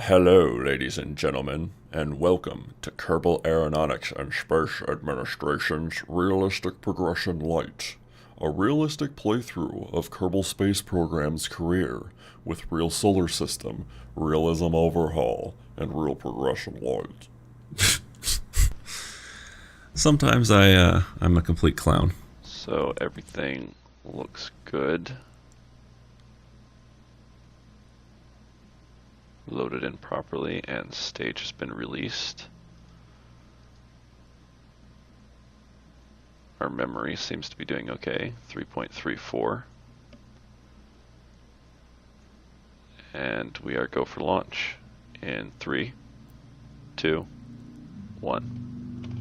Hello, ladies and gentlemen, and welcome to Kerbal Aeronautics and Space Administration's Realistic Progression Light, a realistic playthrough of Kerbal Space Program's career with real solar system, realism overhaul, and real progression light. Sometimes I'm a complete clown. So everything looks good. Loaded in properly and stage has been released. Our memory seems to be doing okay, 3.34. And we are go for launch in 3, 2, 1.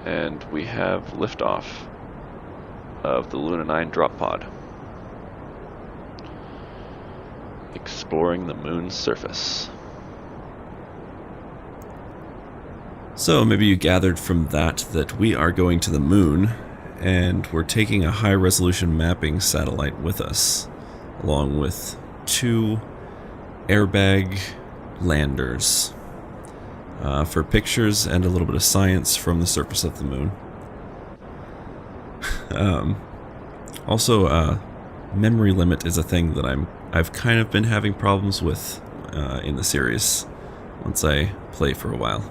And we have liftoff of the Lunar 9 drop pod, exploring the moon's surface. So maybe you gathered from that we are going to the moon, and we're taking a high-resolution mapping satellite with us, along with 2 airbag landers, for pictures and a little bit of science from the surface of the moon. Also, memory limit is a thing that I've kind of been having problems with in the series once I play for a while.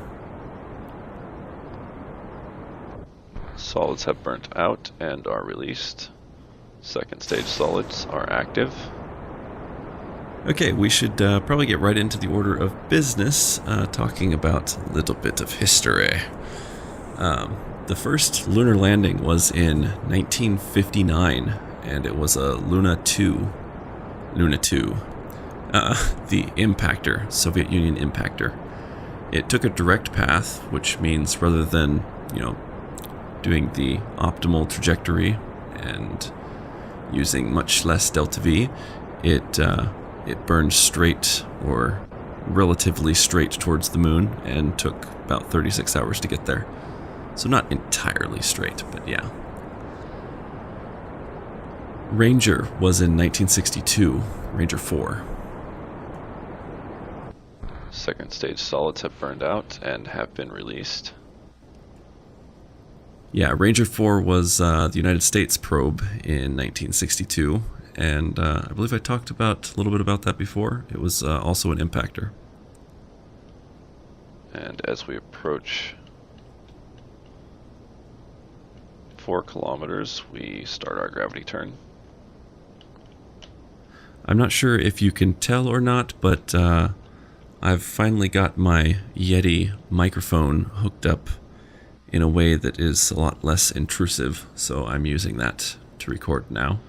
Solids have burnt out and are released. Second stage solids are active. Okay, we should probably get right into the order of business, talking about a little bit of history. The first lunar landing was in 1959, and it was a Luna 2, the Impactor, Soviet Union Impactor. It took a direct path, which means rather than, doing the optimal trajectory and using much less delta V, it burned straight or relatively straight towards the moon and took about 36 hours to get there. So not entirely straight, but yeah. Ranger was in 1962, Ranger 4. Second stage solids have burned out and have been released. Yeah, Ranger 4 was the United States probe in 1962, and I believe I talked a little bit about that before. It was also an impactor. And as we approach 4 kilometers, we start our gravity turn. I'm not sure if you can tell or not, but I've finally got my Yeti microphone hooked up in a way that is a lot less intrusive, so I'm using that to record now.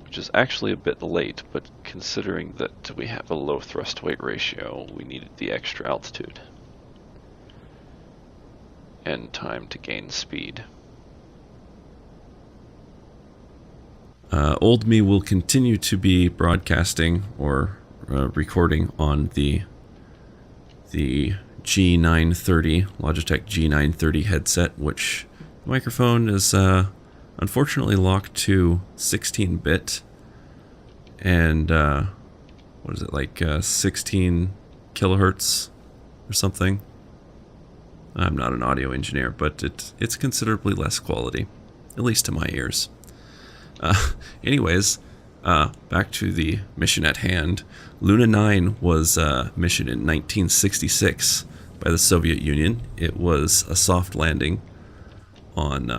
Which is actually a bit late, but considering that we have a low thrust weight ratio, we needed the extra altitude and time to gain speed. Old me will continue to be broadcasting or recording on the G930, Logitech G930 headset, which the microphone is unfortunately locked to 16-bit and what is it, like 16 kilohertz or something. I'm not an audio engineer, but it's considerably less quality, at least to my ears. Anyways, back to the mission at hand. Luna 9 was a mission in 1966 by the Soviet Union. It was a soft landing on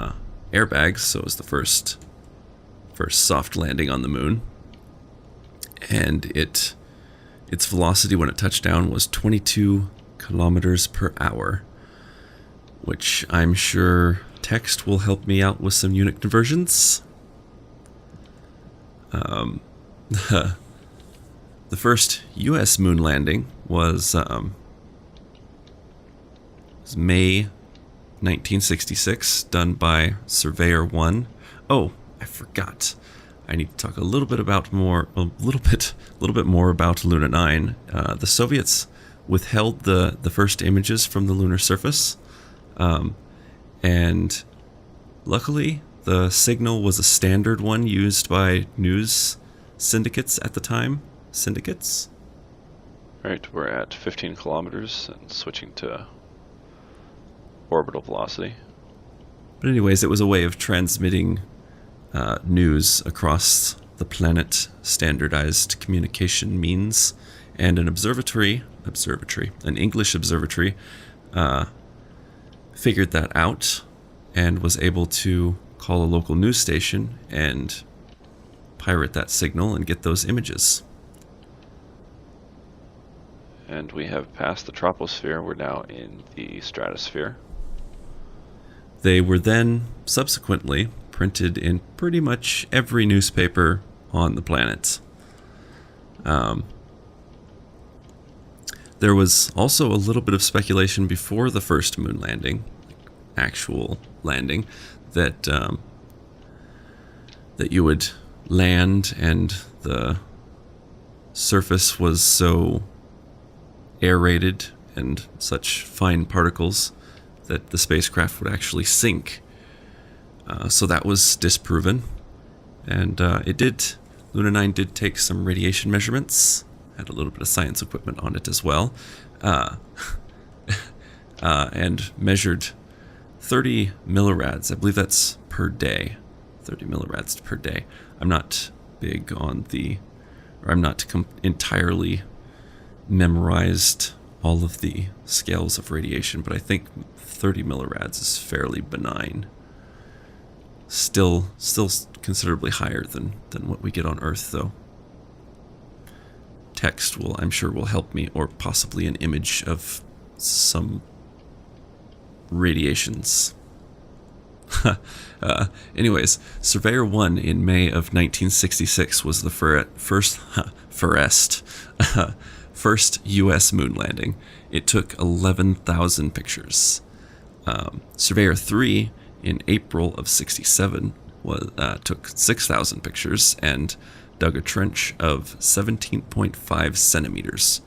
airbags, so it was the first soft landing on the moon. And its velocity when it touched down was 22 kilometers per hour, which I'm sure text will help me out with some unit conversions. The first U.S. moon landing was May 1966, done by Surveyor 1. Oh, I forgot. I need to talk a little bit more about Luna 9. The Soviets withheld the first images from the lunar surface, and luckily The signal was a standard one used by news syndicates at the time. Syndicates? Right, we're at 15 kilometers and switching to orbital velocity. But anyways, it was a way of transmitting news across the planet, standardized communication means, and an English observatory, figured that out and was able to call a local news station and pirate that signal and get those images. And we have passed the troposphere. We're now in the stratosphere. They were then subsequently printed in pretty much every newspaper on the planet. There was also a little bit of speculation before the first moon landing, actual landing, that that you would land and the surface was so aerated and such fine particles that the spacecraft would actually sink. So that was disproven, and Lunar 9 did take some radiation measurements, had a little bit of science equipment on it as well, and measured 30 millirads. I believe that's per day. 30 millirads per day. I'm not big on I'm not entirely memorized all of the scales of radiation, but I think 30 millirads is fairly benign. Still considerably higher than what we get on Earth, though. Text I'm sure will help me, or possibly an image of some radiations. Anyways, Surveyor 1 in May of 1966 was the first U.S. moon landing. It took 11,000 pictures. Surveyor 3 in April of 67 took 6,000 pictures and dug a trench of 17.5 centimeters,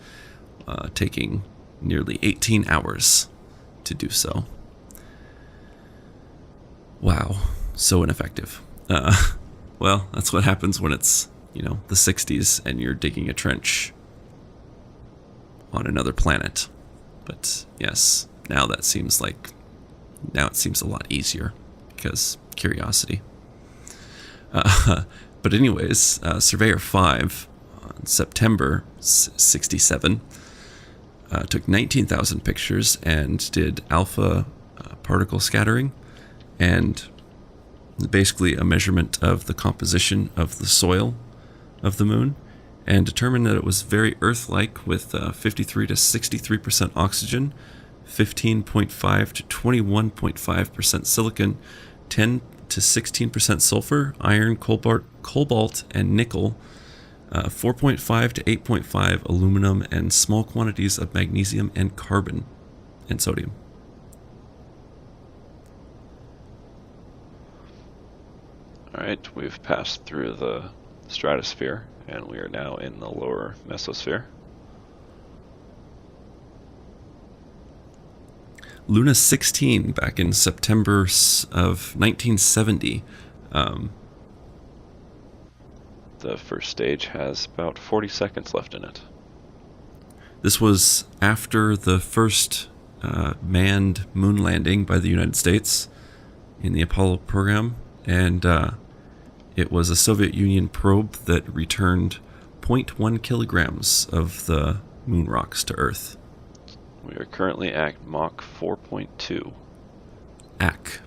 taking nearly 18 hours to do so. Wow, so ineffective. Well, that's what happens when it's, the 60s and you're digging a trench on another planet. But yes, now it seems a lot easier because curiosity. But anyways, Surveyor 5 on September 67 took 19,000 pictures and did alpha particle scattering and basically a measurement of the composition of the soil of the moon, and determined that it was very Earth-like with 53 to 63% oxygen, 15.5 to 21.5% silicon, 10 to 16% sulfur, iron, cobalt, and nickel, 4.5 to 8.5 aluminum, and small quantities of magnesium and carbon and sodium. Alright, we've passed through the stratosphere, and we are now in the lower mesosphere. Luna 16, back in September of 1970. The first stage has about 40 seconds left in it. This was after the first manned moon landing by the United States in the Apollo program, and it was a Soviet Union probe that returned 0.1 kilograms of the moon rocks to Earth. We are currently at Mach 4.2. ACK.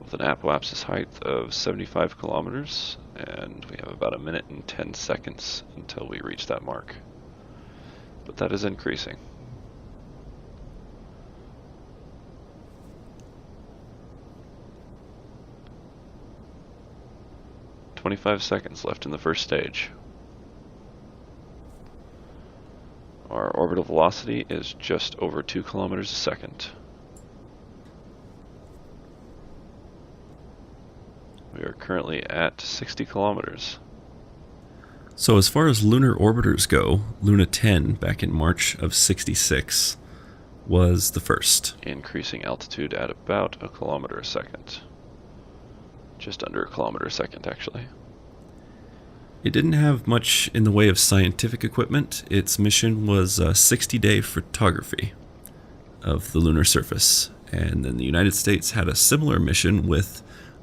With an apoapsis height of 75 kilometers, and we have about a minute and 10 seconds until we reach that mark. But that is increasing. "25 seconds left in the first stage. Our orbital velocity is just over 2 kilometers a second. We are currently at 60 kilometers. So as far as lunar orbiters go, Luna 10 back in March of 66 was the first. Increasing altitude at about a kilometer a second. Just under a kilometer a second, actually. It didn't have much in the way of scientific equipment. Its mission was 60-day photography of the lunar surface. And then the United States had a similar mission with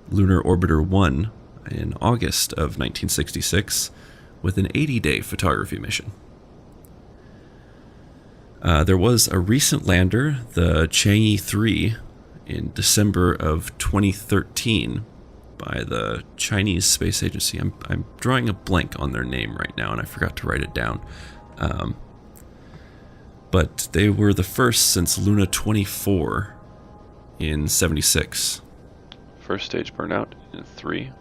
Lunar Orbiter 1 in August of 1966 with an 80-day photography mission. There was a recent lander, the Chang'e 3, in December of 2013 by the Chinese Space Agency. I'm drawing a blank on their name right now, and I forgot to write it down. But they were the first since Luna 24 in 76. First stage burnout in 3,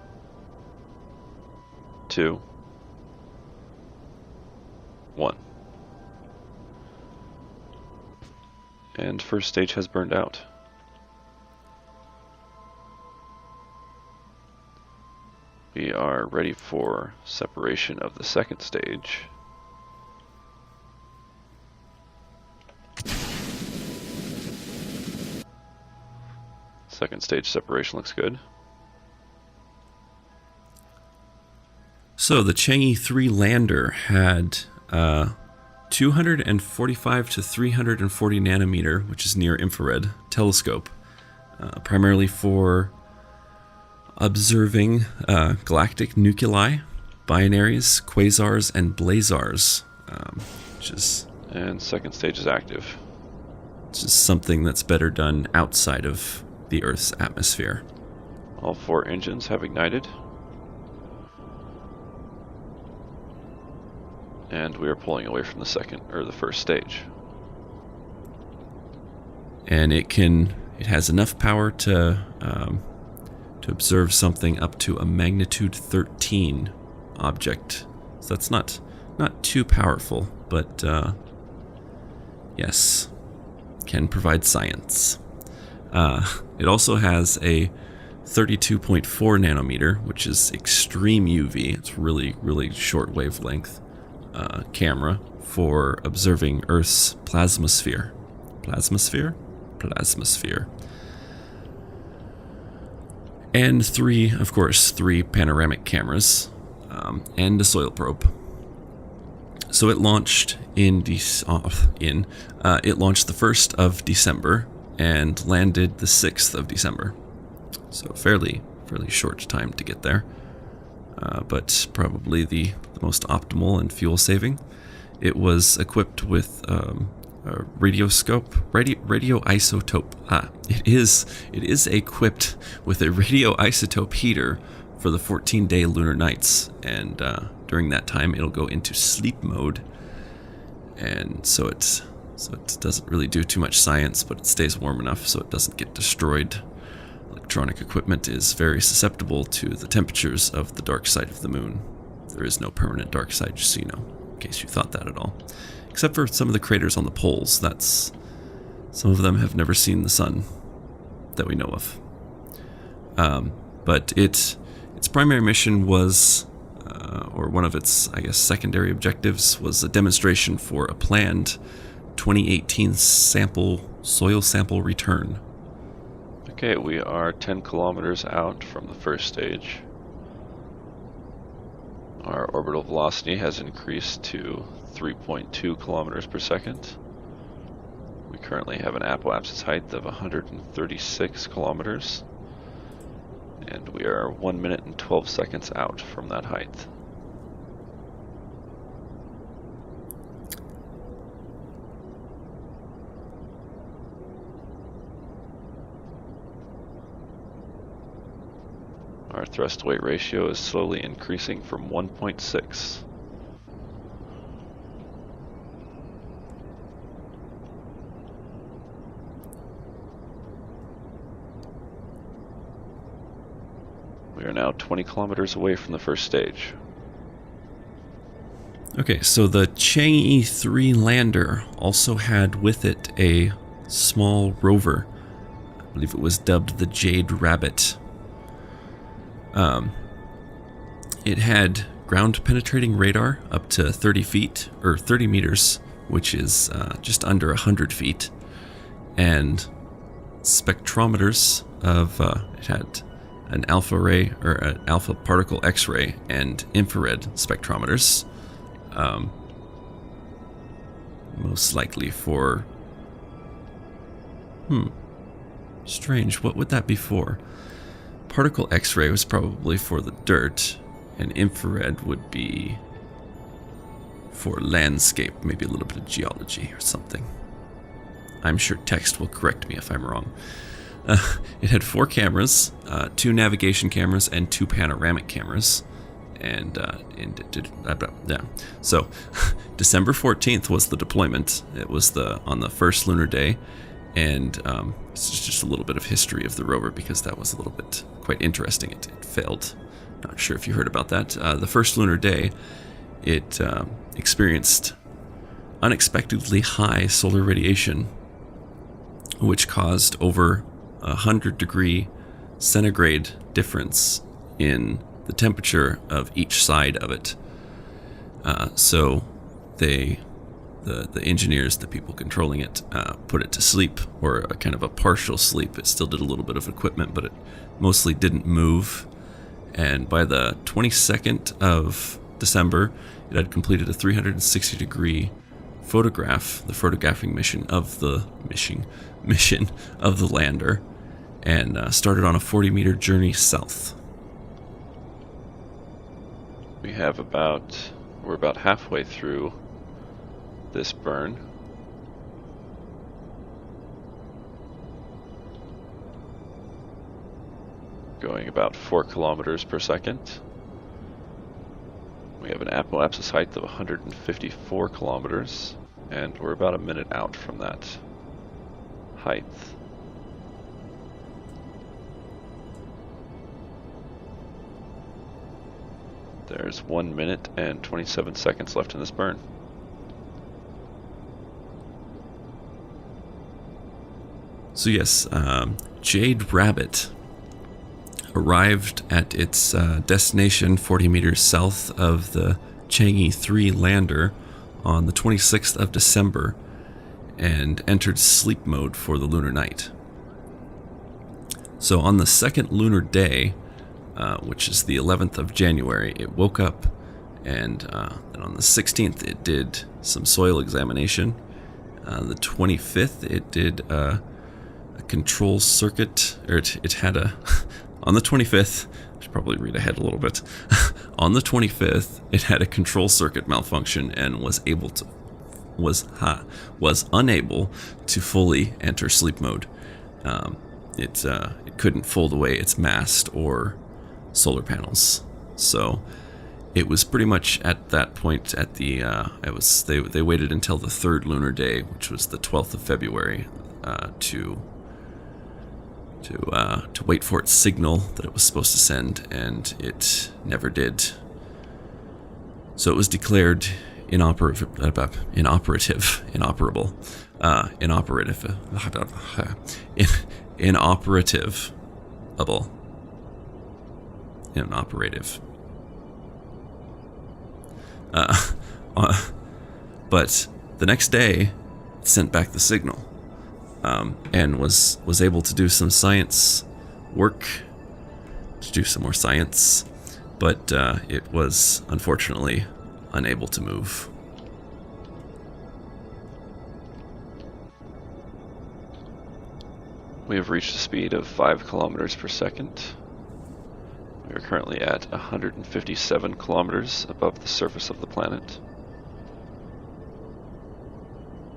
2, 1. And first stage has burned out. We are ready for separation of the second stage. Second stage separation looks good. So the Chang'e 3 lander had 245 to 340 nanometer, which is near infrared, telescope, primarily for observing galactic nuclei, binaries, quasars, and blazars, which is... And second stage is active. Which is something that's better done outside of the Earth's atmosphere. All 4 engines have ignited. And we are pulling away from the first stage. And it has enough power to observe something up to a magnitude 13 object. So that's not too powerful, but yes, can provide science. It also has a 32.4 nanometer, which is extreme UV. It's really, really short wavelength camera for observing Earth's plasmasphere. Plasmasphere? Plasmasphere. And 3 panoramic cameras, and a soil probe. So it launched it launched the 1st of December and landed the 6th of December. So fairly short time to get there, but probably the most optimal and fuel saving. It was equipped with a radioisotope. It is equipped with a radioisotope heater for the 14-day lunar nights, and during that time it'll go into sleep mode, and so it doesn't really do too much science, but it stays warm enough so it doesn't get destroyed. Electronic equipment is very susceptible to the temperatures of the dark side of the moon. There is no permanent dark side, just so you know, in case you thought that at all. Except for some of the craters on the poles. Some of them have never seen the sun that we know of. But its primary mission was, or one of its, secondary objectives was a demonstration for a planned 2018 soil sample return. Okay, we are 10 kilometers out from the first stage. Our orbital velocity has increased to 3.2 kilometers per second. We currently have an apoapsis height of 136 kilometers, and we are 1 minute and 12 seconds out from that height. Our thrust weight ratio is slowly increasing from 1.6. We are now 20 kilometers away from the first stage. Okay, so the Chang'e 3 lander also had with it a small rover. I believe it was dubbed the Jade Rabbit. It had ground-penetrating radar up to 30 feet, or 30 meters, which is just under 100 feet. and spectrometers of it had an alpha ray or an alpha particle X-ray and infrared spectrometers, most likely for strange, what would that be for? Particle X-ray was probably for the dirt, and infrared would be for landscape, maybe a little bit of geology or something. I'm sure text will correct me if I'm wrong. It had 4 cameras, 2 navigation cameras, and 2 panoramic cameras. And so December 14th was the deployment. It was on the first lunar day, and it's just a little bit of history of the rover because that was a little bit quite interesting. It failed. Not sure if you heard about that. The first lunar day, it experienced unexpectedly high solar radiation, which caused over 100-degree centigrade difference in the temperature of each side of it. So the engineers, the people controlling it, put it to sleep, or a kind of a partial sleep. It still did a little bit of equipment, but it mostly didn't move. And by the 22nd of December, it had completed a 360-degree photograph, the photographing mission of the lander, and started on a 40-meter journey south. We're about halfway through this burn. Going about 4 kilometers per second. We have an apoapsis height of 154 kilometers, and we're about a minute out from that height. There's 1 minute and 27 seconds left in this burn. So yes, Jade Rabbit arrived at its destination 40 meters south of the Chang'e 3 lander on the 26th of December and entered sleep mode for the lunar night. So on the second lunar day, which is the 11th of January, it woke up, and then on the 16th it did some soil examination. The 25th it did a control circuit, or it had a on the 25th, I should probably read ahead a little bit. On the 25th, it had a control circuit malfunction and was unable to fully enter sleep mode. It couldn't fold away its mast or solar panels, so it was pretty much at that point at the they waited until the third lunar day, which was the 12th of February, to wait for its signal that it was supposed to send, and it never did. So it was declared inoperable. But the next day, it sent back the signal. And was able to do some science work, to do some more science, but it was unfortunately unable to move. We have reached a speed of 5 kilometers per second. We are currently at 157 kilometers above the surface of the planet.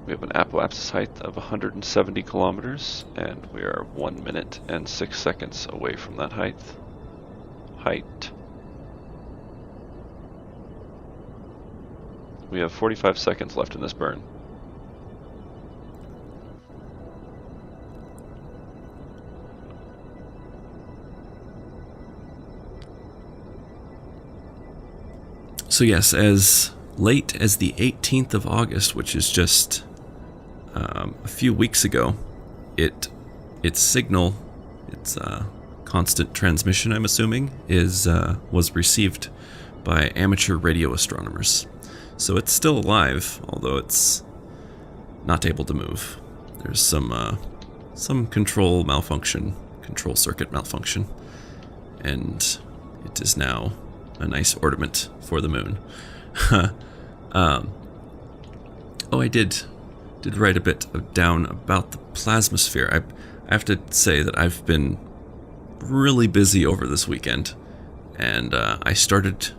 We have an apoapsis height of 170 kilometers, and we are 1 minute and 6 seconds away from that height. We have 45 seconds left in this burn. So yes, as late as the 18th of August, which is just a few weeks ago, its signal, its constant transmission, I'm assuming, was received by amateur radio astronomers. So it's still alive, although it's not able to move. There's some some control circuit malfunction, and it is now a nice ornament for the moon. I did write a bit down about the plasmasphere. I have to say that I've been really busy over this weekend, and I started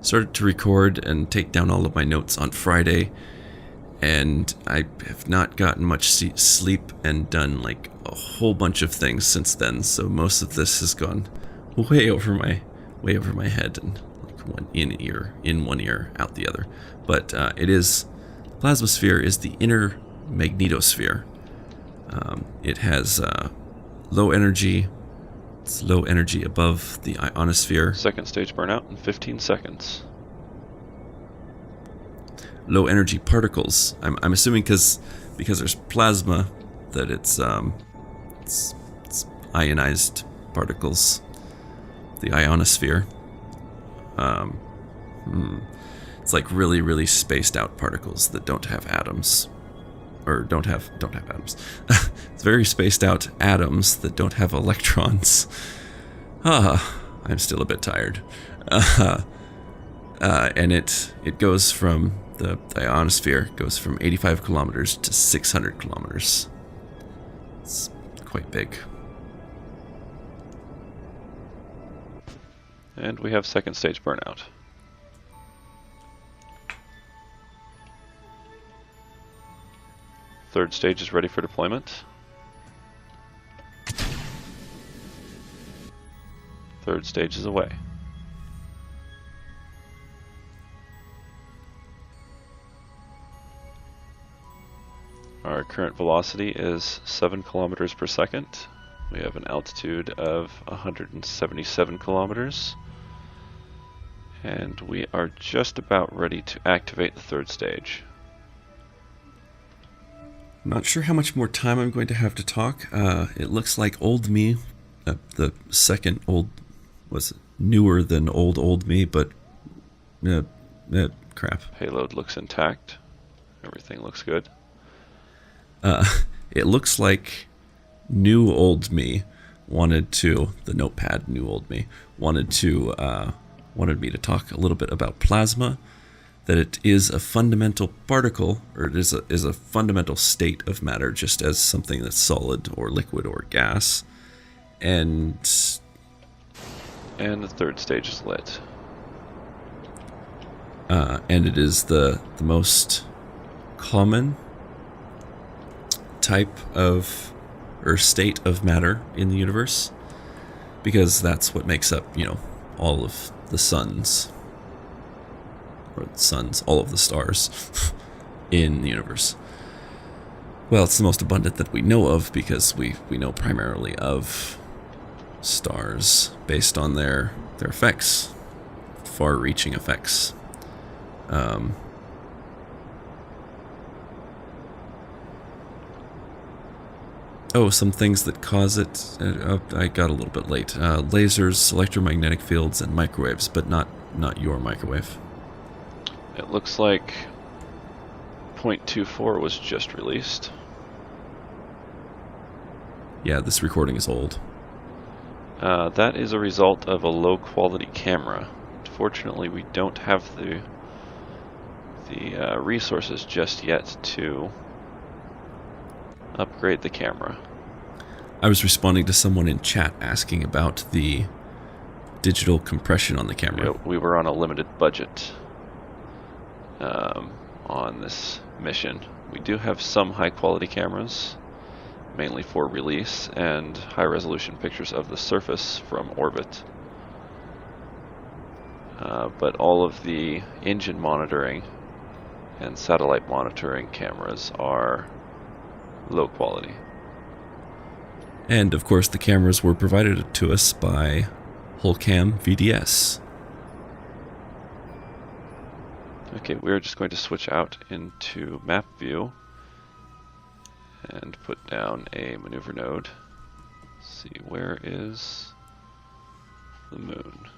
to record and take down all of my notes on Friday, and I have not gotten much sleep and done like a whole bunch of things since then. So most of this has gone way over my head, and like one in one ear, out the other. But plasmasphere is the inner magnetosphere. It has low energy. It's low energy above the ionosphere. Second stage burnout in 15 seconds. Low energy particles. I'm assuming because there's plasma that it's ionized particles. The ionosphere. It's like really, really spaced out particles that don't have atoms. Or don't have atoms. It's very spaced out atoms that don't have electrons. I'm still a bit tired. And it goes from the ionosphere goes from 85 kilometers to 600 kilometers. It's quite big. And we have second stage burnout. Third stage is ready for deployment. Third stage is away. Our current velocity is 7 kilometers per second. We have an altitude of 177 kilometers. And we are just about ready to activate the third stage. I'm not sure how much more time I'm going to have to talk. It looks like old me, the second old, was newer than old me, but crap. Payload looks intact. Everything looks good. It looks like new old me the notepad new old me wanted me to talk a little bit about plasma, that it is a fundamental particle, or it is a fundamental state of matter, just as something that's solid or liquid or gas. And the third stage is lit. And it is the most common type of, or state of matter in the universe, because that's what makes up, all of the suns, all of the stars in the universe. Well, it's the most abundant that we know of, because we know primarily of stars based on their effects, far-reaching effects. Some things that cause it. I got a little bit late. Lasers, electromagnetic fields, and microwaves, but not your microwave. It looks like 0.24 was just released. Yeah, this recording is old. That is a result of a low-quality camera. Fortunately, we don't have the resources just yet to upgrade the camera. I was responding to someone in chat asking about the digital compression on the camera. We were on a limited budget on this mission. We do have some high-quality cameras, mainly for release, and high-resolution pictures of the surface from orbit. But all of the engine monitoring and satellite monitoring cameras are low quality. And of course the cameras were provided to us by Hullcam VDS. Okay, we're just going to switch out into map view and put down a maneuver node. Let's see, where is the moon?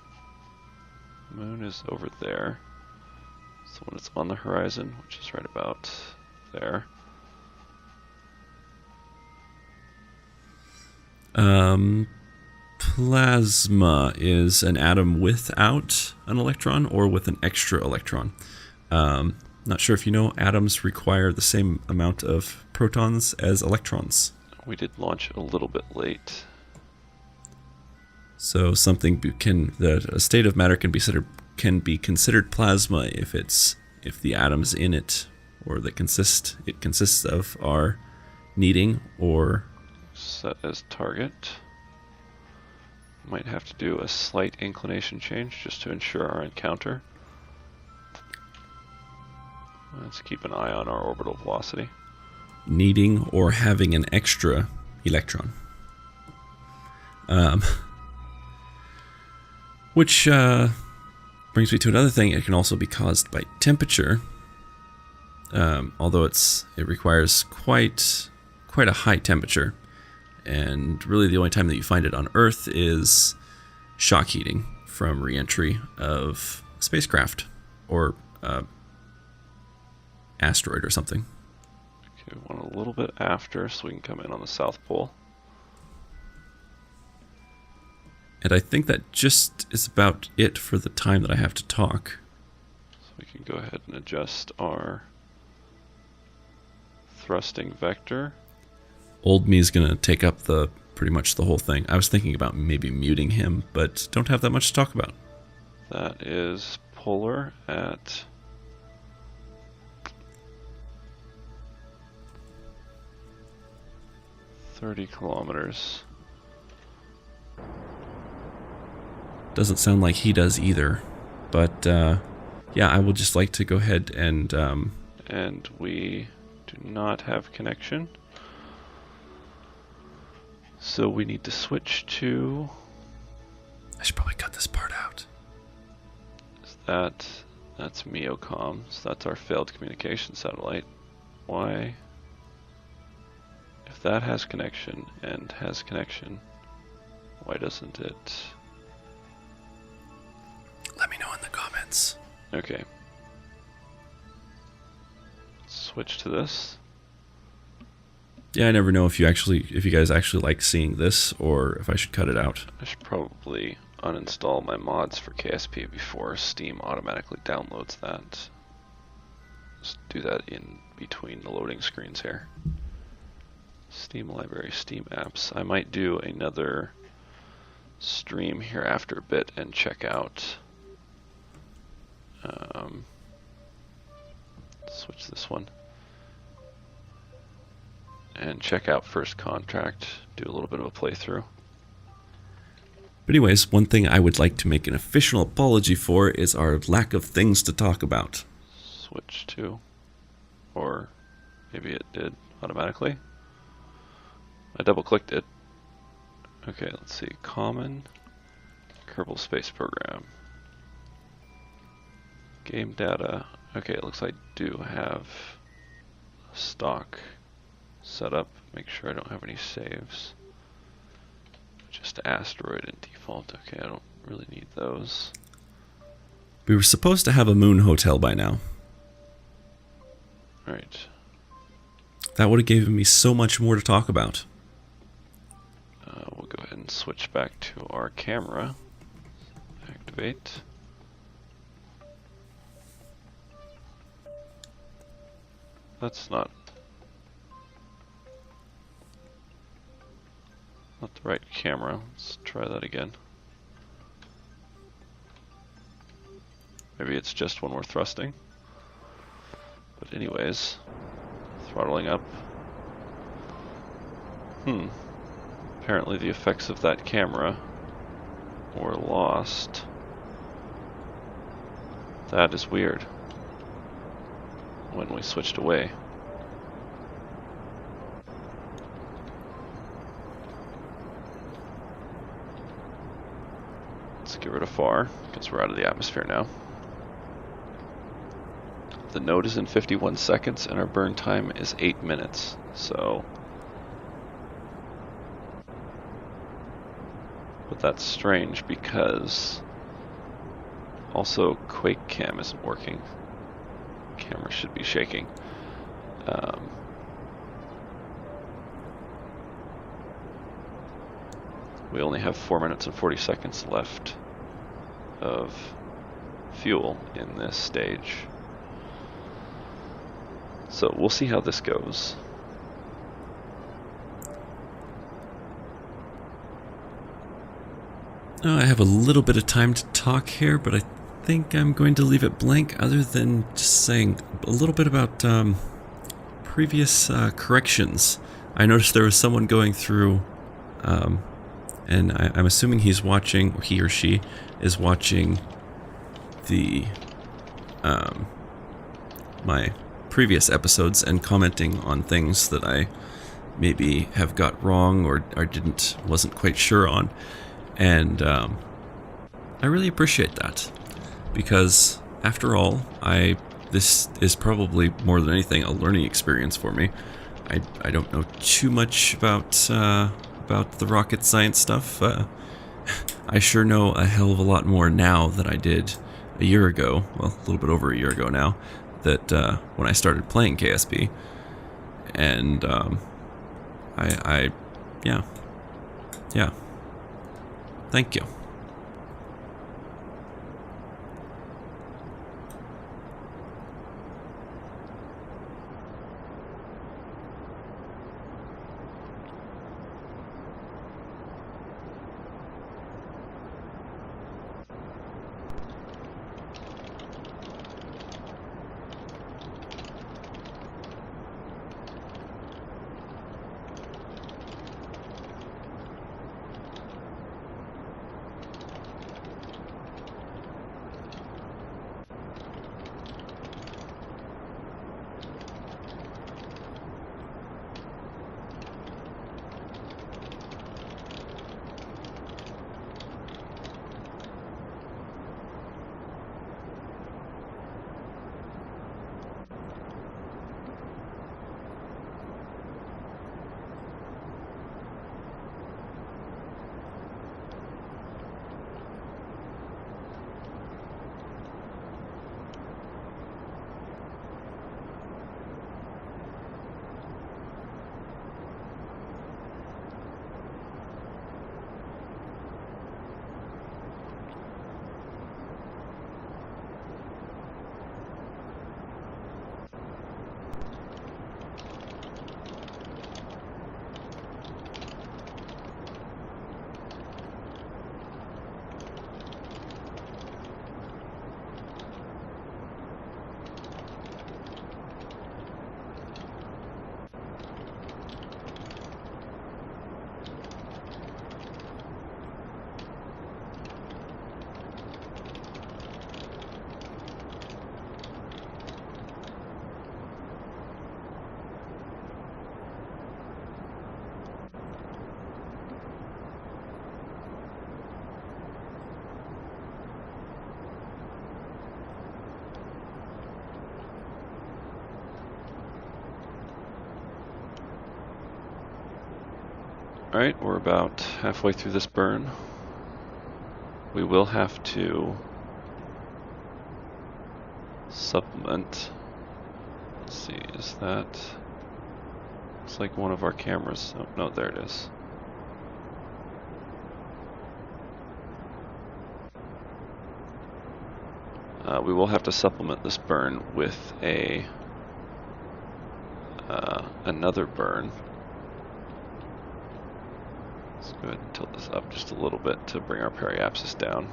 The moon is over there. So when it's on the horizon, which is right about there. Plasma is an atom without an electron or with an extra electron. Not sure if you know, atoms require the same amount of protons as electrons. We did launch a little bit late. So a state of matter can be considered plasma if the atoms in it or it consists of are needing or Set as target. Might have to do a slight inclination change just to ensure our encounter. Let's keep an eye on our orbital velocity. needing or having an extra electron. Which brings me to another thing. It can also be caused by temperature, although it requires quite a high temperature. And really the only time that you find it on Earth is shock heating from re-entry of spacecraft or asteroid or something. Okay, we want a little bit after so we can come in on the South Pole. And I think that just is about it for the time that I have to talk. So we can go ahead and adjust our thrusting vector. Old me is going to take up pretty much the whole thing. I was thinking about maybe muting him, but don't have that much to talk about. That is polar at 30 kilometers. Doesn't sound like he does either. But yeah, I would just like to go ahead and... And we do not have connection. So we need to switch to... I should probably cut this part out. That's Miocom, so that's our failed communication satellite. Why? If that has connection and has connection, why doesn't it? Let me know in the comments. Okay. Switch to this. Yeah, I never know if you guys actually like seeing this or if I should cut it out. I should probably uninstall my mods for KSP before Steam automatically downloads that. Just do that in between the loading screens here. Steam library, Steam apps. I might do another stream here after a bit and check out. Switch this one. And check out First Contract, do a little bit of a playthrough. But anyways, one thing I would like to make an official apology for is our lack of things to talk about. Switch to, or maybe it did automatically. I double clicked it. Okay, let's see, common, Kerbal Space Program. Game data, okay, it looks like I do have stock set up. Make sure I don't have any saves. Just asteroid and default. Okay, I don't really need those. We were supposed to have a moon hotel by now. Alright. That would have given me so much more to talk about. We'll go ahead and switch back to our camera. Activate. That's not the right camera. Let's try that again. Maybe it's just when we're thrusting. But anyways, throttling up. Apparently the effects of that camera were lost. That is weird. When we switched away. Let's get rid of far, because we're out of the atmosphere now. The node is in 51 seconds and our burn time is 8 minutes, so... But that's strange because also Quake Cam isn't working. Camera should be shaking. We only have 4 minutes and 40 seconds left of fuel in this stage. So we'll see how this goes. I have a little bit of time to talk here, but I think I'm going to leave it blank, other than just saying a little bit about previous corrections. I noticed there was someone going through, and I'm assuming he's watching, or he or she is watching the my previous episodes and commenting on things that I maybe have got wrong or wasn't quite sure on. And I really appreciate that, because after all, this is probably more than anything a learning experience for me. I don't know too much about the rocket science stuff. I sure know a hell of a lot more now than I did a year ago. Well, a little bit over a year ago now, that when I started playing KSP. And yeah. Thank you. Alright, we're about halfway through this burn. We will have to supplement. Let's see, is that... Looks like one of our cameras. Oh, no, there it is. We will have to supplement this burn with another burn. Let's go ahead and tilt this up just a little bit to bring our periapsis down.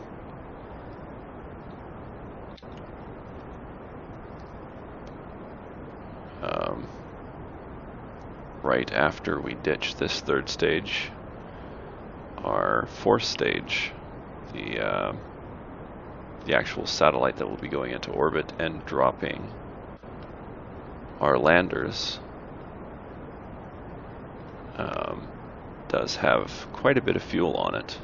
Right after we ditch this third stage, our fourth stage, the actual satellite that will be going into orbit and dropping our landers, does have quite a bit of fuel on it.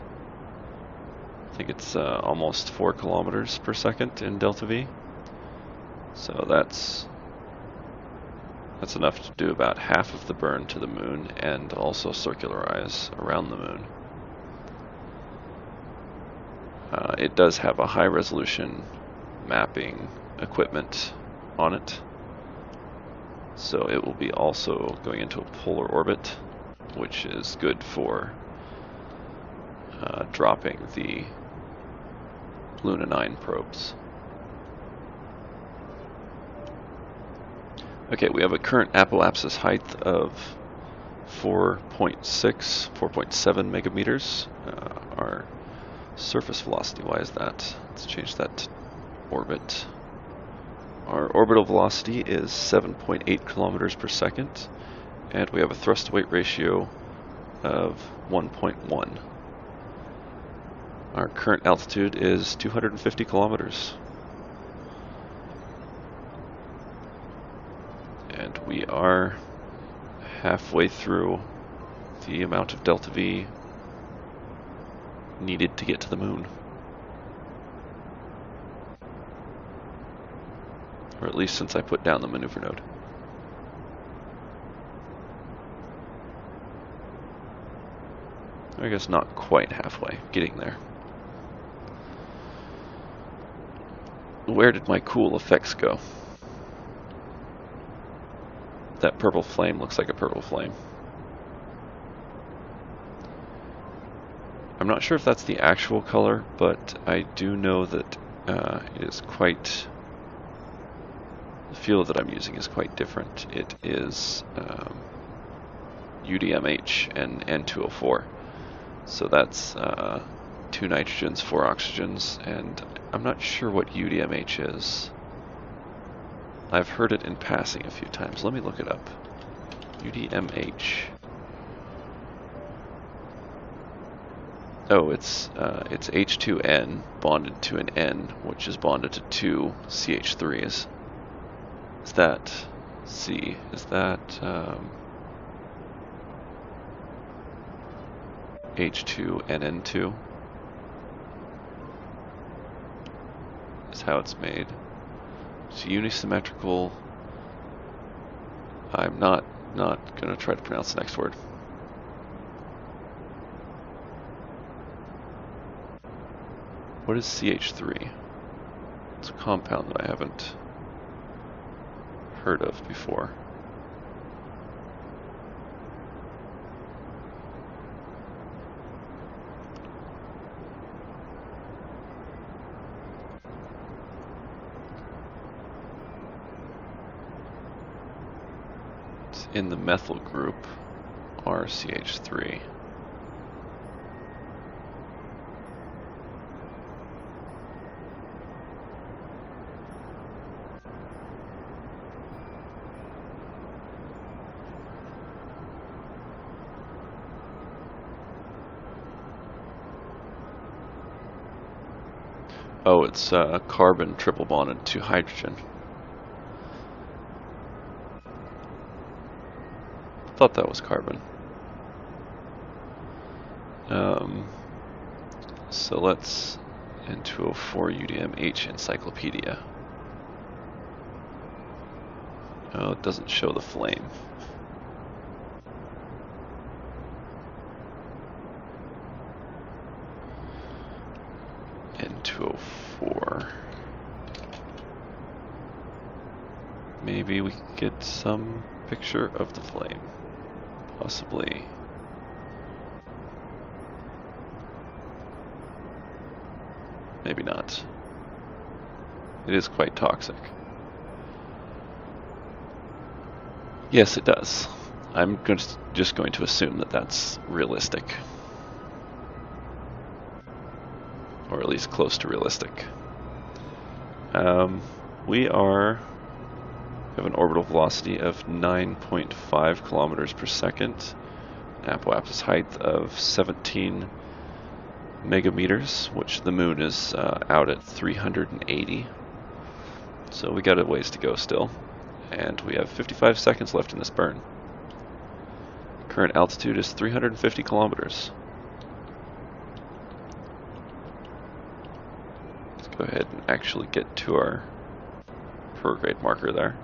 I think it's almost 4 kilometers per second in delta V. So that's enough to do about half of the burn to the moon and also circularize around the moon. It does have a high resolution mapping equipment on it, so it will be also going into a polar orbit, which is good for dropping the Lunar 9 probes. Okay, we have a current apoapsis height of 4.7 megameters. Our surface velocity, why is that? Let's change that to orbit. Our orbital velocity is 7.8 kilometers per second, and we have a thrust to weight ratio of 1.1. Our current altitude is 250 kilometers. And we are halfway through the amount of delta V needed to get to the moon. Or at least since I put down the maneuver node. I guess not quite halfway, getting there. Where did my cool effects go? That purple flame looks like a purple flame. I'm not sure if that's the actual color, but I do know that it is quite... The fuel that I'm using is quite different. It is UDMH and N2O4. So that's 2 nitrogens, 4 oxygens, and I'm not sure what UDMH is. I've heard it in passing a few times. Let me look it up. UDMH. Oh, it's H2N bonded to an N, which is bonded to 2 CH3s. Is that C? Is that H2NN2? Is how it's made. It's unisymmetrical. I'm not going to try to pronounce the next word. What is CH3? It's a compound that I haven't heard of before. It's in the methyl group, RCH3. Oh, it's carbon triple bonded to hydrogen. Thought that was carbon. So let's N2O4 UDMH encyclopedia. Oh, it doesn't show the flame. N2O4. Maybe we could get some picture of the flame. Possibly. Maybe not. It is quite toxic. Yes, it does. I'm just going to assume that that's realistic. Or at least close to realistic. We have an orbital velocity of 9.5 kilometers per second, an apoapsis height of 17 megameters, which the moon is out at 380. So we got a ways to go still, and we have 55 seconds left in this burn. Current altitude is 350 kilometers. Let's go ahead and actually get to our prograde marker there.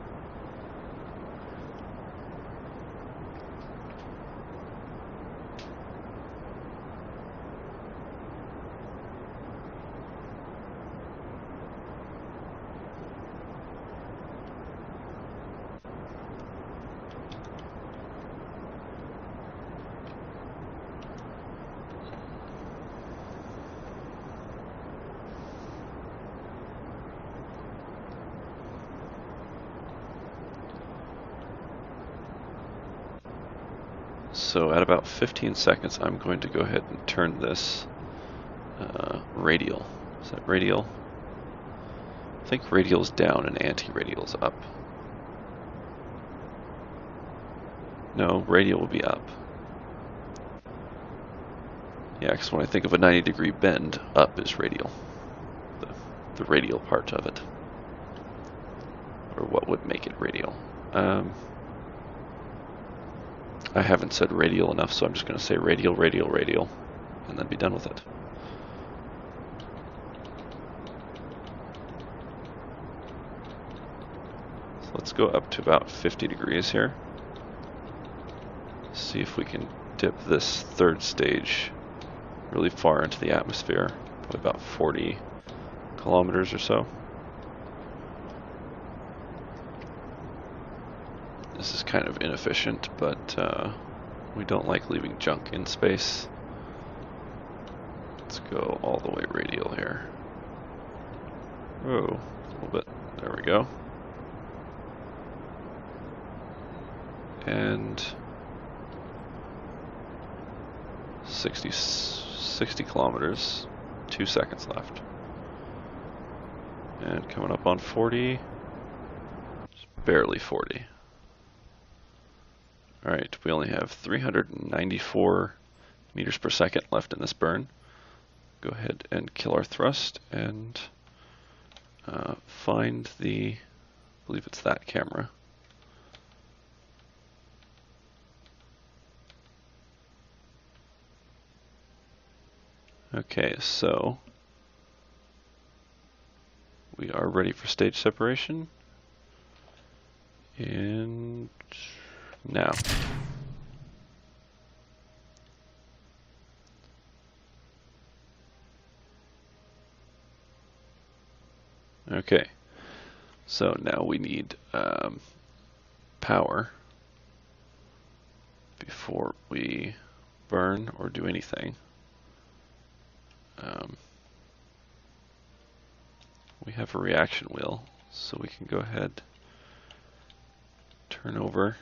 so at about 15 seconds, I'm going to go ahead and turn this radial. Is that radial? I think radial's down and anti-radial's up. No, radial will be up. Yeah, because when I think of a 90-degree bend, up is radial. The radial part of it. Or what would make it radial. I haven't said radial enough, so I'm just going to say radial, radial, radial, and then be done with it. So let's go up to about 50 degrees here. See if we can dip this third stage really far into the atmosphere, probably about 40 kilometers or so. This is kind of inefficient, but we don't like leaving junk in space. Let's go all the way radial here. Oh, a little bit. There we go. And 60 kilometers, 2 seconds left. And coming up on 40, just barely 40. Alright, we only have 394 meters per second left in this burn. Go ahead and kill our thrust and find the, I believe it's that camera. Okay, so we are ready for stage separation. And now. Okay, so now we need power before we burn or do anything. We have a reaction wheel, so we can go ahead, turn over.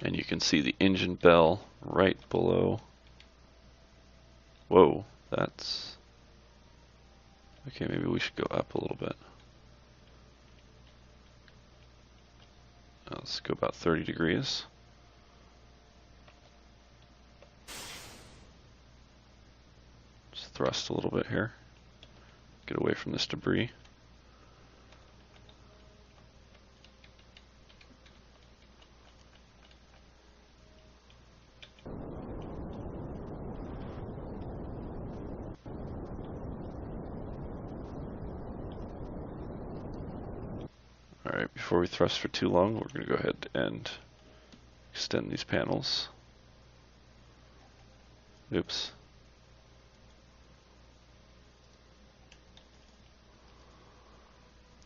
And you can see the engine bell right below. Whoa, that's... Okay, maybe we should go up a little bit. Let's go about 30 degrees. Just thrust a little bit here. Get away from this debris. Alright, before we thrust for too long, we're going to go ahead and extend these panels. Oops.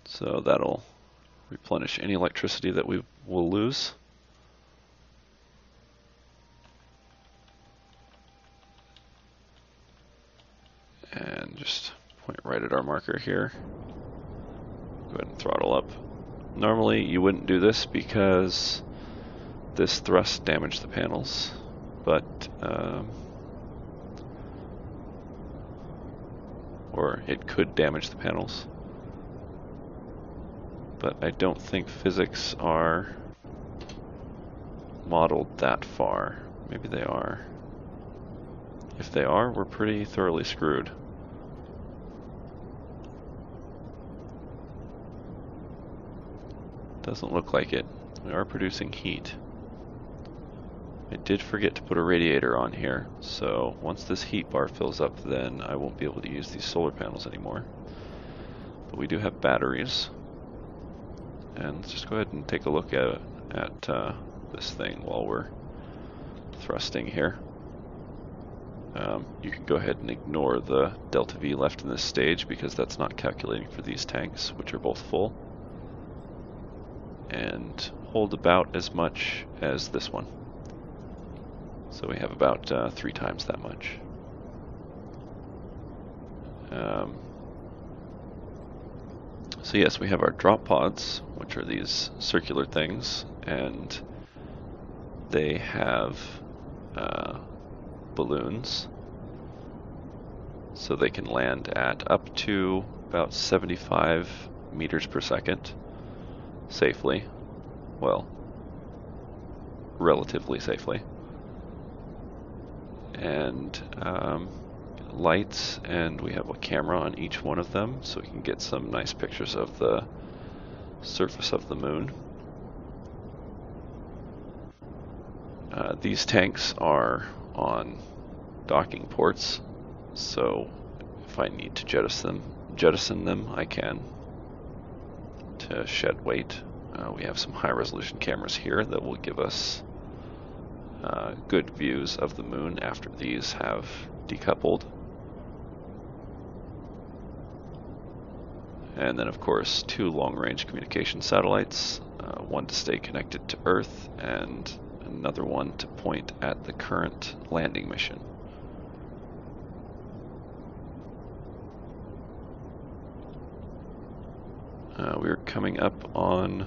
So that'll replenish any electricity that we will lose. And just point right at our marker here. Go ahead and throttle up. Normally you wouldn't do this because this thrust damaged the panels, but or it could damage the panels, but I don't think physics are modeled that far. Maybe they are. If they are, we're pretty thoroughly screwed. Doesn't look like it. We are producing heat. I did forget to put a radiator on here, so once this heat bar fills up, then I won't be able to use these solar panels anymore. But we do have batteries. And let's just go ahead and take a look at this thing while we're thrusting here. You can go ahead and ignore the delta V left in this stage because that's not calculating for these tanks, which are both full. And hold about as much as this one. So we have about 3 times that much. So yes, we have our drop pods, which are these circular things, and they have balloons, so they can land at up to about 75 meters per second safely. Well, relatively safely. And lights, and we have a camera on each one of them, so we can get some nice pictures of the surface of the moon. These tanks are on docking ports, so if I need to jettison them, I can to shed weight. We have some high-resolution cameras here that will give us good views of the moon after these have decoupled. And then, of course, 2 long-range communication satellites, one to stay connected to Earth and another one to point at the current landing mission. We're coming up on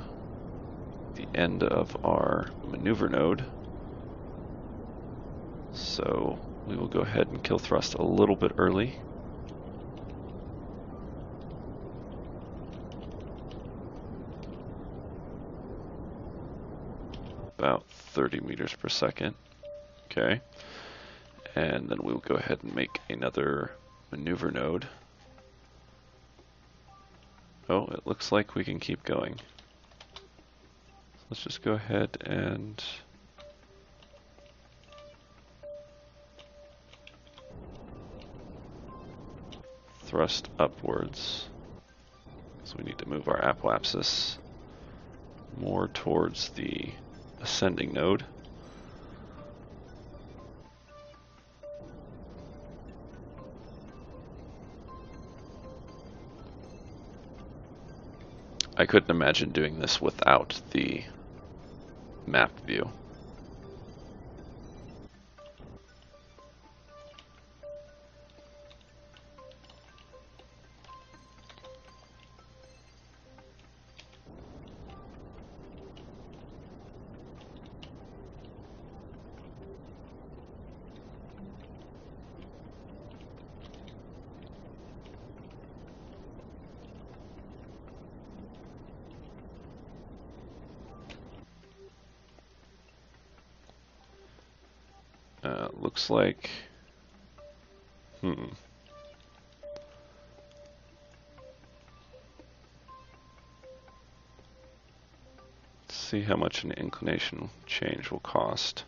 the end of our maneuver node, so we will go ahead and kill thrust a little bit early. About 30 meters per second. Okay. And then we'll go ahead and make another maneuver node. Oh, it looks like we can keep going. Let's just go ahead and thrust upwards. So we need to move our apoapsis more towards the ascending node. I couldn't imagine doing this without the map view. Looks like, Let's see how much an inclination change will cost.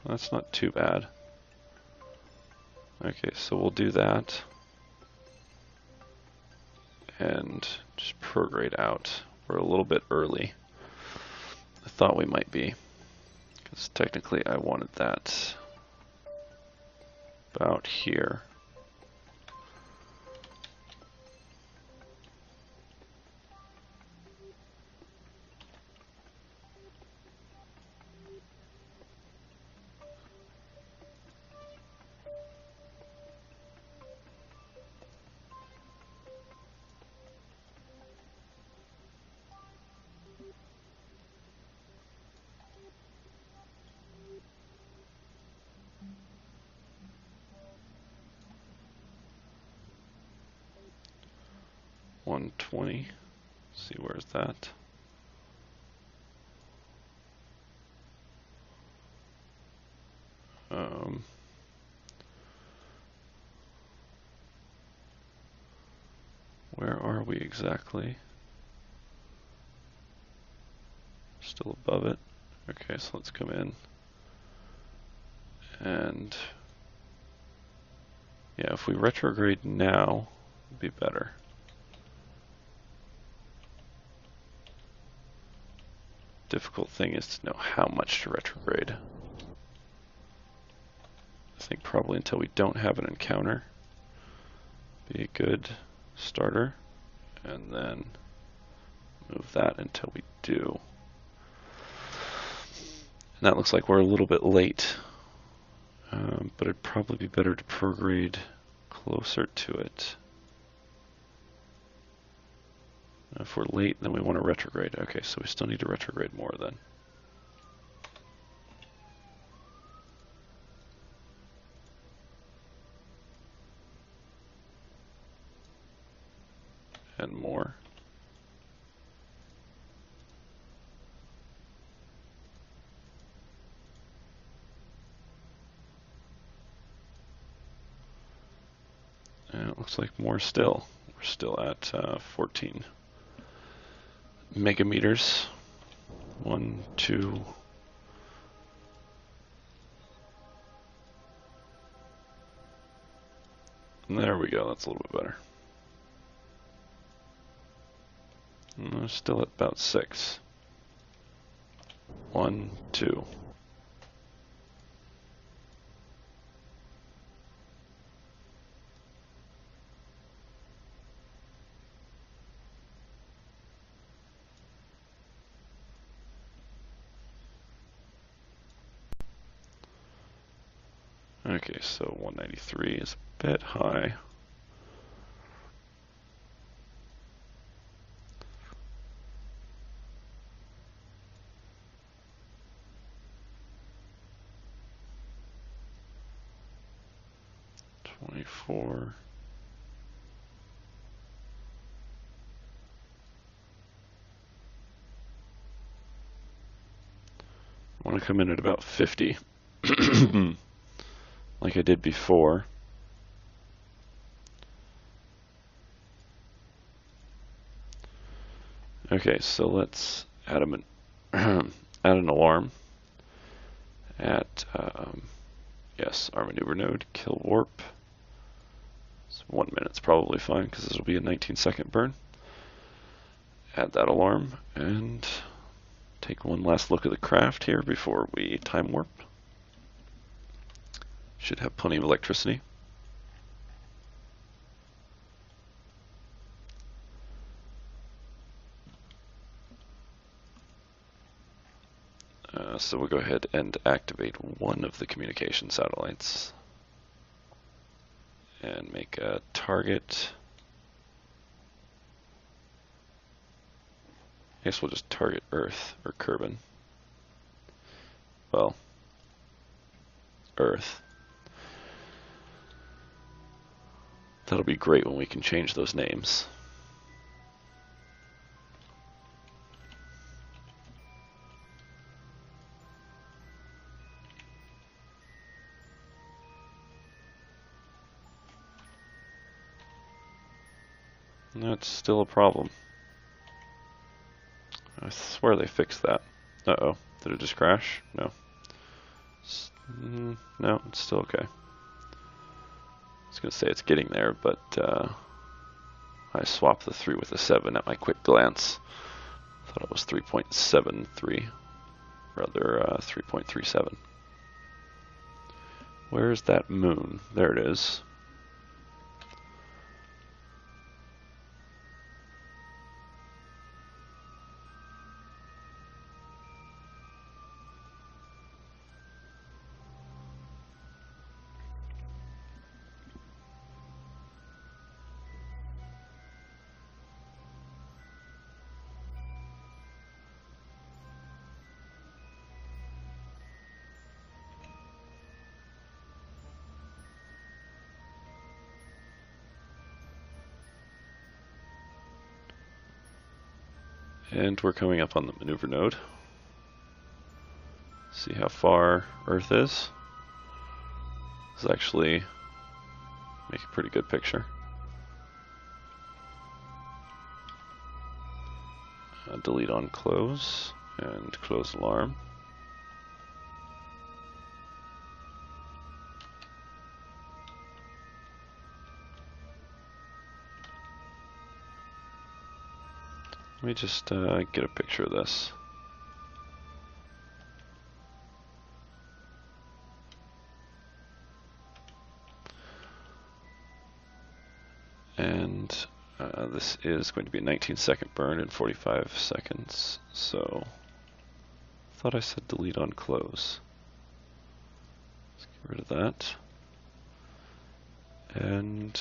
That's not too bad. Okay, so we'll do that and just prograde out. We're a little bit early. I thought we might be, because technically I wanted that about here. $120. See, where's that? Where are we exactly? Still above it. Okay, so let's come in. And yeah, if we retrograde now, it'd be better. Difficult thing is to know how much to retrograde. I think probably until we don't have an encounter, be a good starter, and then move that until we do. And that looks like we're a little bit late. but it'd probably be better to prograde closer to it. If we're late, then we want to retrograde. Okay, so we still need to retrograde more then. And more. And it looks like more still. We're still at 14 megameters. 1, 2. And there we go. That's a little bit better. And we're still at about 6. 1, 2. Okay, so 193 is a bit high. '24. I want to come in at about 50. Like I did before. Okay, so let's add add an alarm at yes, our maneuver node, kill warp. So 1 minute's probably fine because this will be a 19-second burn. Add that alarm and take one last look at the craft here before we time warp. Should have plenty of electricity. So we'll go ahead and activate one of the communication satellites and make a target. I guess we'll just target Earth or Kerbin. Well, Earth. That'll be great when we can change those names. That's still a problem. I swear they fixed that. Uh-oh. Did it just crash? No. No, it's still okay. I was going to say it's getting there, but I swapped the 3 with the 7 at my quick glance. Thought it was 3.73, rather 3.37. Where's that moon? There it is. And we're coming up on the maneuver node. See how far Earth is. This is actually make a pretty good picture. Delete on close and close alarm. Let me just get a picture of this. And this is going to be a 19-second burn in 45 seconds. So, I thought I said delete on close. rid of that. And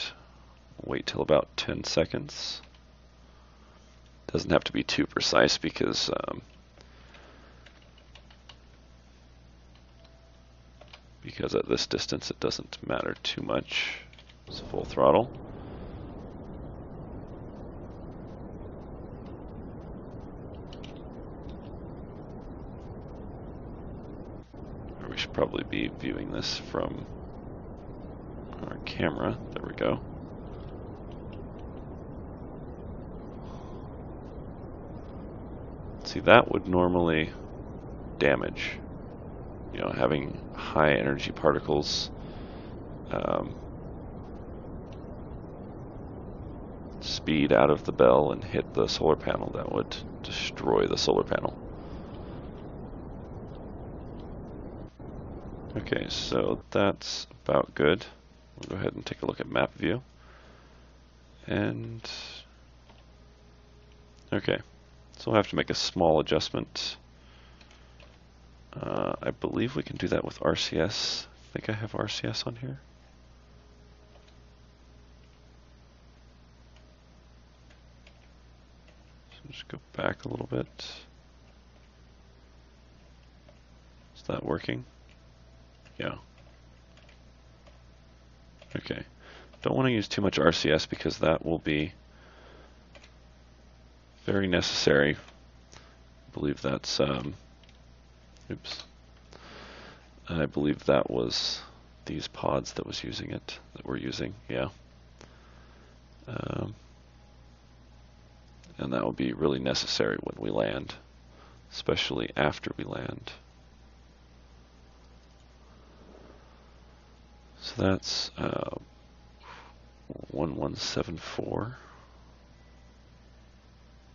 wait till about 10 seconds. Doesn't have to be too precise because at this distance it doesn't matter too much. It's full throttle. We should probably be viewing this from our camera. There we go. See, that would normally damage. You know, having high energy particles speed out of the bell and hit the solar panel, that would destroy the solar panel. Okay, so that's about good. We'll go ahead and take a look at map view. And okay, so we'll have to make a small adjustment. I believe we can do that with RCS. I think I have RCS on here. So just go back a little bit. Is that working? Yeah. Okay. Don't want to use too much RCS because that will be very necessary. I believe that's oops. I believe that was these pods that was using it, that we're using, yeah. And that will be really necessary when we land, especially after we land. So that's 1174.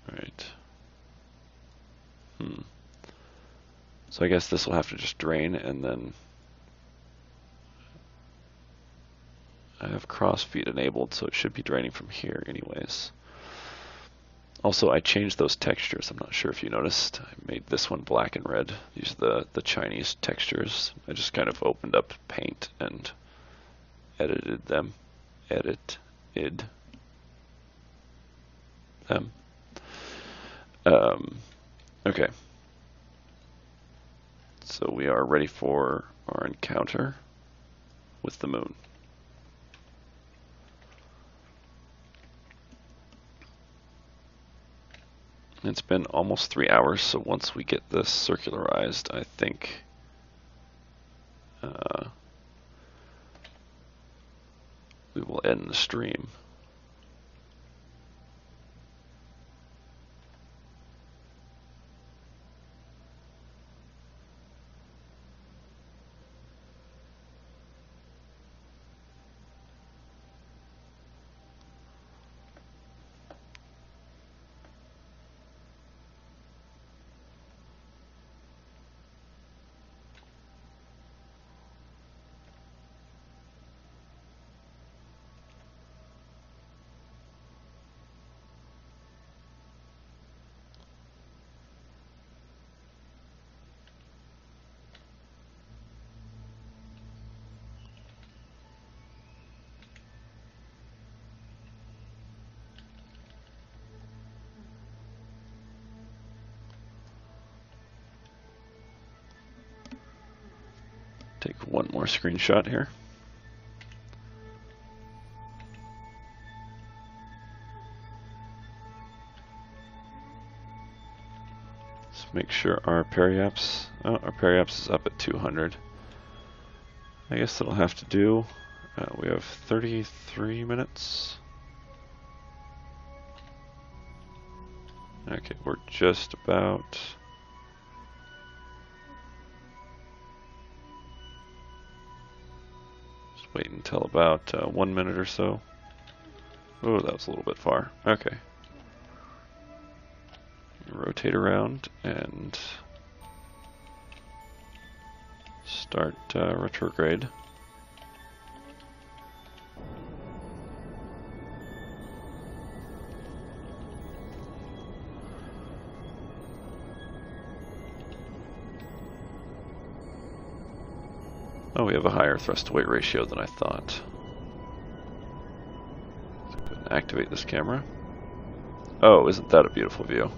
All right. So I guess this will have to just drain, and then I have cross feed enabled, so it should be draining from here anyways. Also, I changed those textures. I'm not sure if you noticed. I made this one black and red. These are the Chinese textures. I just kind of opened up Paint and edited them. Edited them. Okay. So we are ready for our encounter with the moon. It's been almost 3 hours, so once we get this circularized, I think we will end the stream. Take one more screenshot here. Let's make sure our periapse, our periapse is up at 200. I guess that'll have to do. We have 33 minutes. Okay, we're just about. Just wait until about 1 minute or so. Oh, that was a little bit far. Okay. Rotate around and start retrograde. Oh, we have a higher thrust to weight ratio than I thought. Let's go ahead and activate this camera. Oh, isn't that a beautiful view?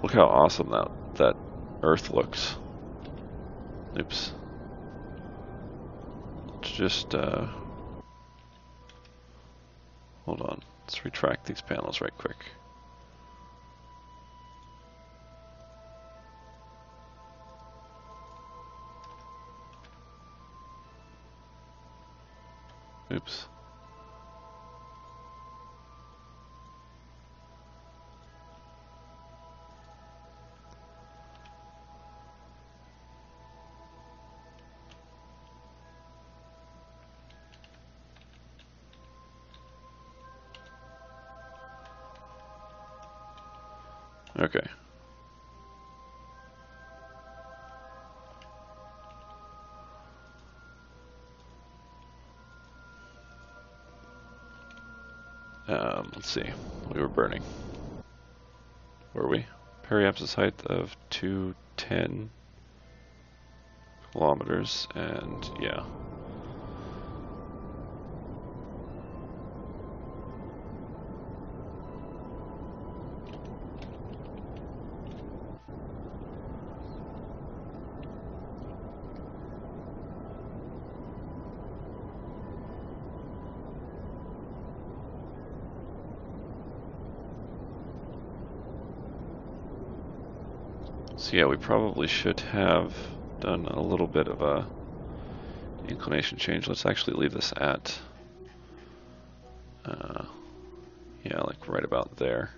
Look how awesome that Earth looks. Oops. Let's just hold on. Let's retract these panels right quick. Oops. Okay. Let's see. We were burning. Were we? Periapsis height of 210 kilometers, and yeah. So yeah, we probably should have done a little bit of a inclination change. Let's actually leave this at, yeah, like right about there.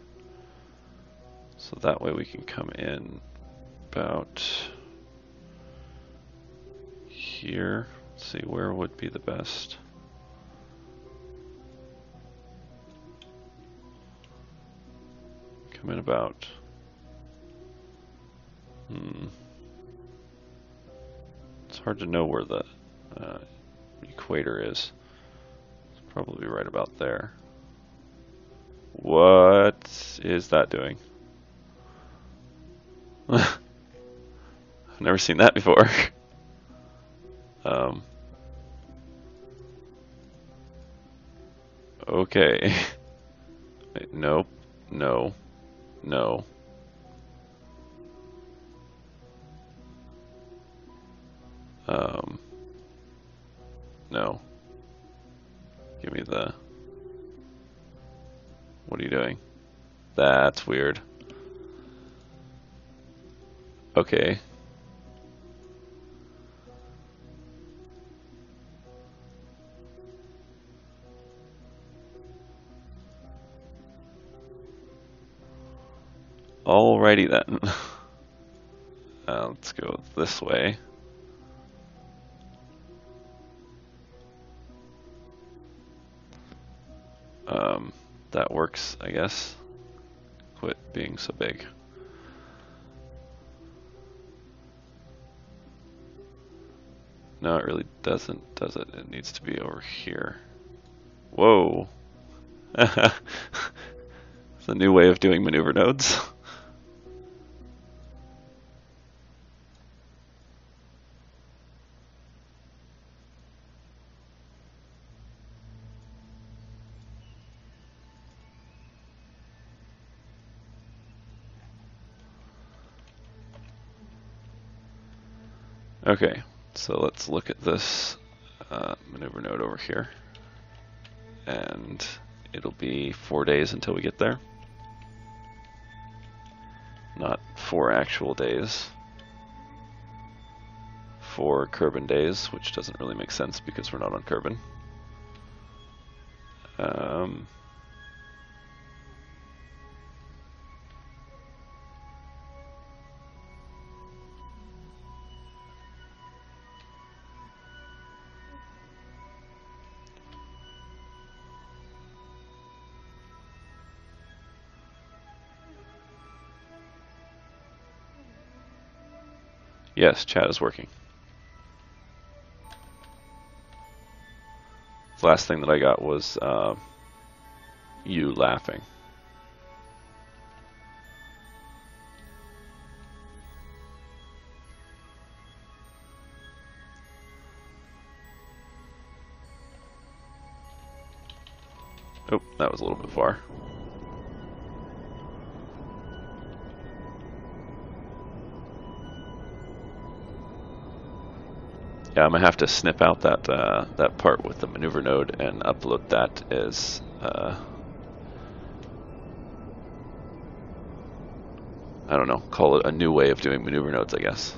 So that way we can come in about here. Let's see, where would be the best? Come in about, it's hard to know where the equator is. It's probably right about there. What is that doing? I've never seen that before. Okay. Wait, nope. No. No. No. Give me the... What are you doing? That's weird. Okay. Alrighty then. Let's go this way. That works, I guess. Quit being so big. No, it really doesn't, does it? It needs to be over here. Whoa. It's a new way of doing maneuver nodes. Okay, so let's look at this maneuver node over here. And it'll be 4 days until we get there. Not 4 actual days. 4 Kerbin days, which doesn't really make sense because we're not on Kerbin. Yes, chat is working. The last thing that I got was you laughing. Oh, that was a little bit far. Yeah, I'm gonna have to snip out that that part with the maneuver node and upload that as I don't know, call it a new way of doing maneuver nodes, I guess.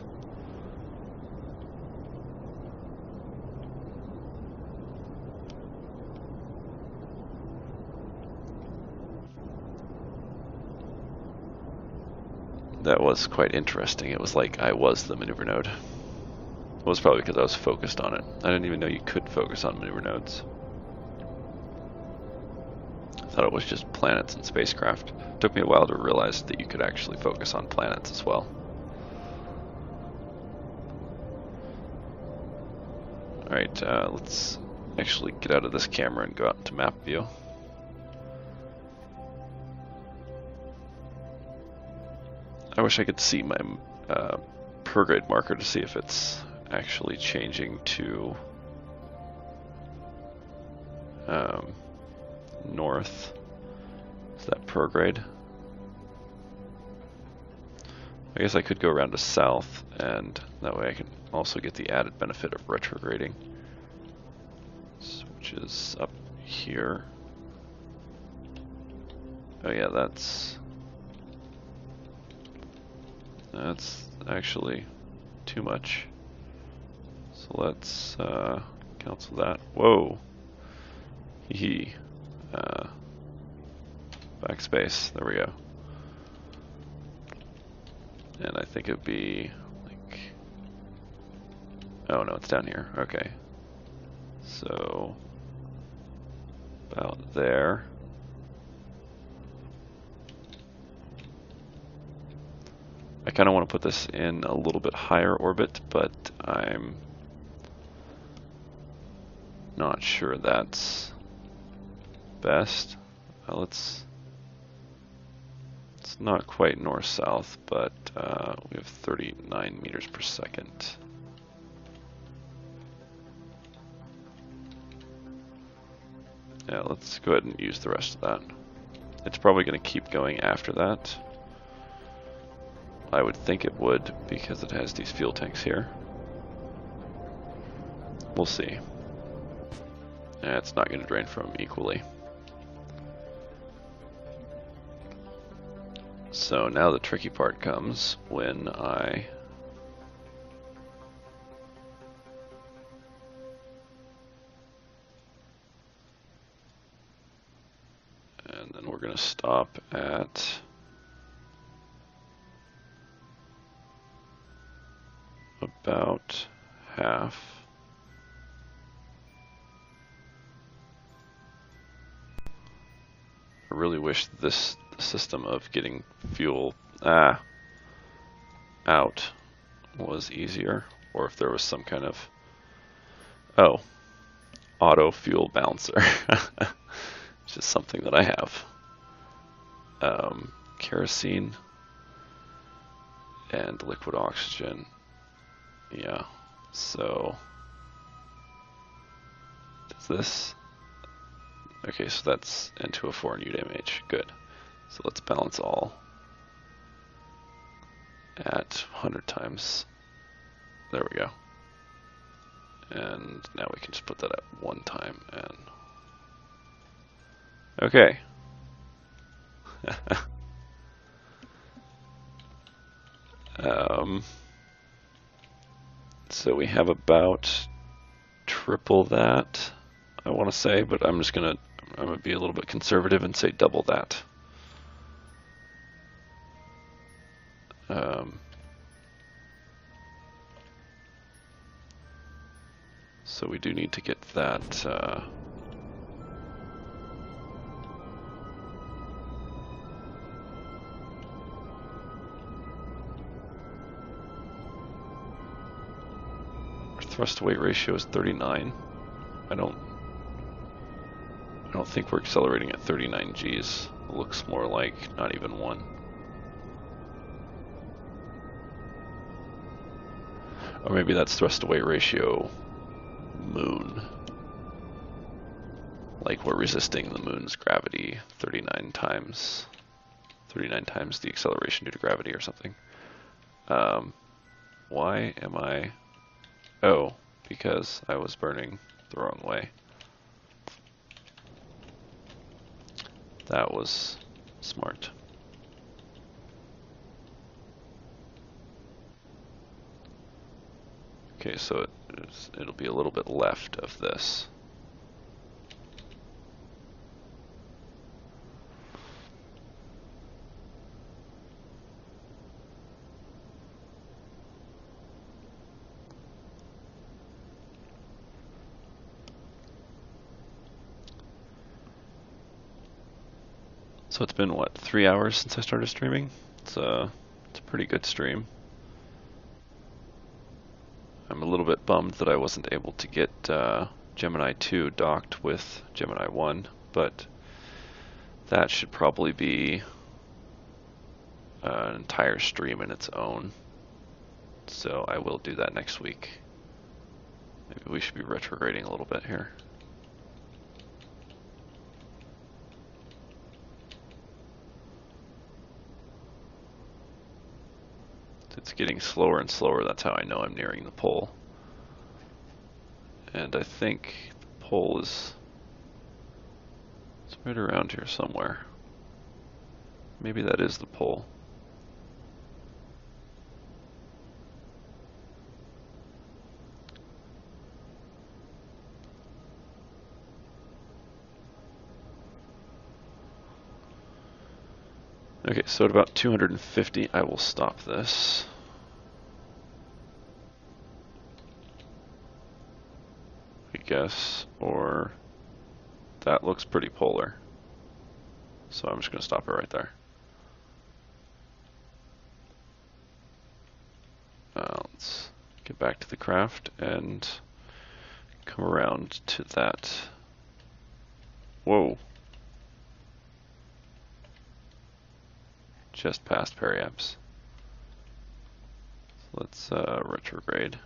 That was quite interesting. It was like I was the maneuver node. It was probably because I was focused on it. I didn't even know you could focus on maneuver nodes. I thought it was just planets and spacecraft. It took me a while to realize that you could actually focus on planets as well. Alright, let's actually get out of this camera and go out into map view. I wish I could see my prograde marker to see if it's actually changing to north. Is that prograde? I guess I could go around to south, and that way I can also get the added benefit of retrograding, which is up here. Oh yeah, that's actually too much. So let's cancel that. Whoa. Hee. Backspace. There we go. And I think it would be like, oh no, it's down here. Okay. So about there. I kind of want to put this in a little bit higher orbit, but I'm not sure that's best. It's not quite north-south, but we have 39 meters per second. Yeah, let's go ahead and use the rest of that. It's probably going to keep going after that. I would think it would, because it has these fuel tanks here. We'll see. It's not going to drain from them equally. So now the tricky part comes when I and then we're going to stop at about half. I really wish this system of getting fuel out was easier, or if there was some kind of auto fuel balancer. It's just something that I have. Kerosene and liquid oxygen. Yeah, so does this? Okay, so that's N2O4 and UDMH. Good. So let's balance all at 100 times. There we go. And now we can just put that at 1 time and okay. So we have about triple that, I want to say, but I'm gonna be a little bit conservative and say double that. So we do need to get that thrust to weight ratio is 39. I don't think we're accelerating at 39 Gs. It looks more like not even 1. Or maybe that's thrust to weight ratio moon. Like we're resisting the moon's gravity 39 times the acceleration due to gravity or something. Why am I... Oh, because I was burning the wrong way. That was smart. Okay, so it'll be a little bit left of this. So it's been, what, 3 hours since I started streaming? It's a pretty good stream. I'm a little bit bummed that I wasn't able to get Gemini 2 docked with Gemini 1, but that should probably be an entire stream in its own. So I will do that next week. Maybe we should be retrograding a little bit here. It's getting slower and slower. That's how I know I'm nearing the pole. And I think the pole is... it's right around here somewhere. Maybe that is the pole. Okay, so at about 250, I will stop this. I guess, or that looks pretty polar. So I'm just going to stop it right there. Let's get back to the craft and come around to that. Whoa. Just past periaps. Let's retrograde.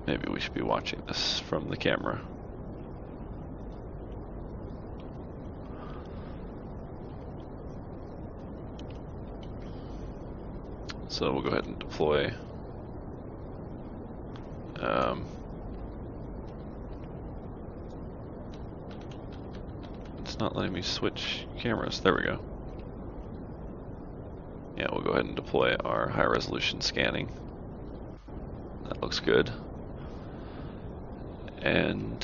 Maybe we should be watching this from the camera. So we'll go ahead and deploy. It's not letting me switch cameras. There we go. Yeah, we'll go ahead and deploy our high resolution scanning. That looks good. And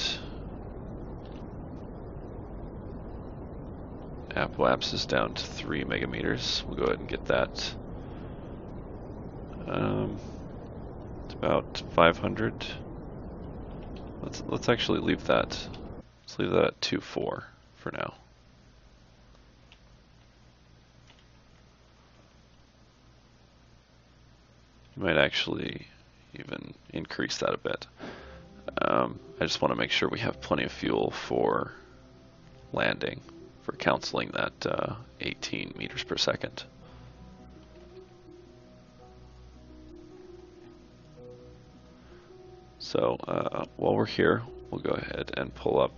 apoapsis is down to 3 megameters. We'll go ahead and get that. It's about 500. Let's actually leave that. Let's leave that at 2.4 for now. You might actually even increase that a bit. I just want to make sure we have plenty of fuel for landing, for counseling that 18 meters per second. So while we're here, we'll go ahead and pull up,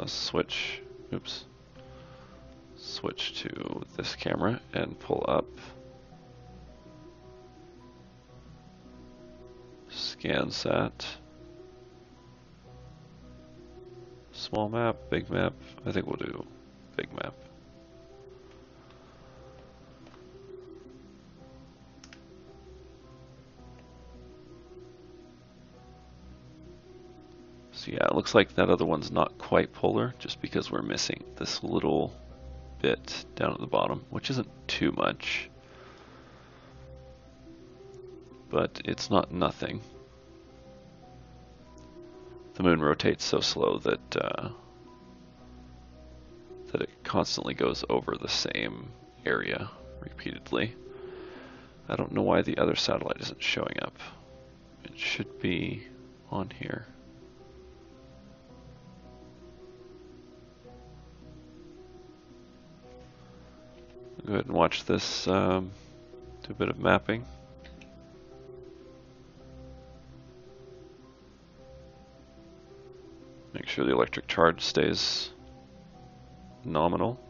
switch to this camera and pull up ScanSat, small map, big map. I think we'll do big map. So yeah, it looks like that other one's not quite polar, just because we're missing this little bit down at the bottom, which isn't too much, but it's not nothing. The moon rotates so slow that that it constantly goes over the same area repeatedly. I don't know why the other satellite isn't showing up. It should be on here. Go ahead and watch this, do a bit of mapping. Make sure the electric charge stays nominal.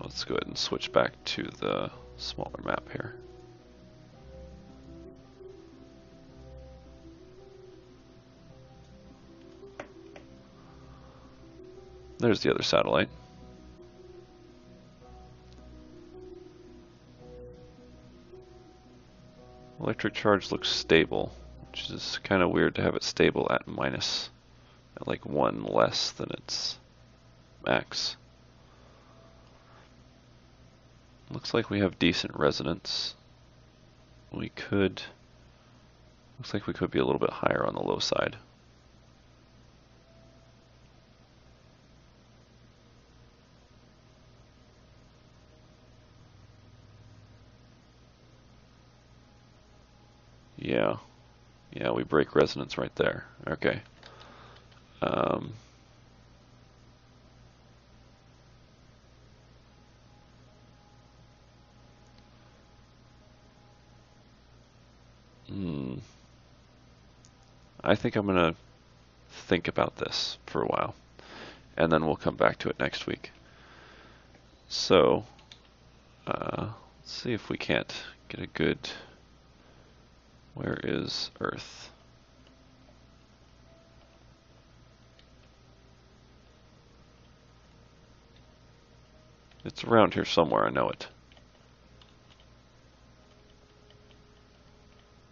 Let's go ahead and switch back to the smaller map here. There's the other satellite. Electric charge looks stable, which is kind of weird to have it stable at minus, at like 1 less than its max. Looks like we have decent resonance. Looks like we could be a little bit higher on the low side. Yeah, we break resonance right there. Okay. I think I'm gonna think about this for a while, and then we'll come back to it next week. So, let's see if we can't get a good... Where is Earth? It's around here somewhere, I know it.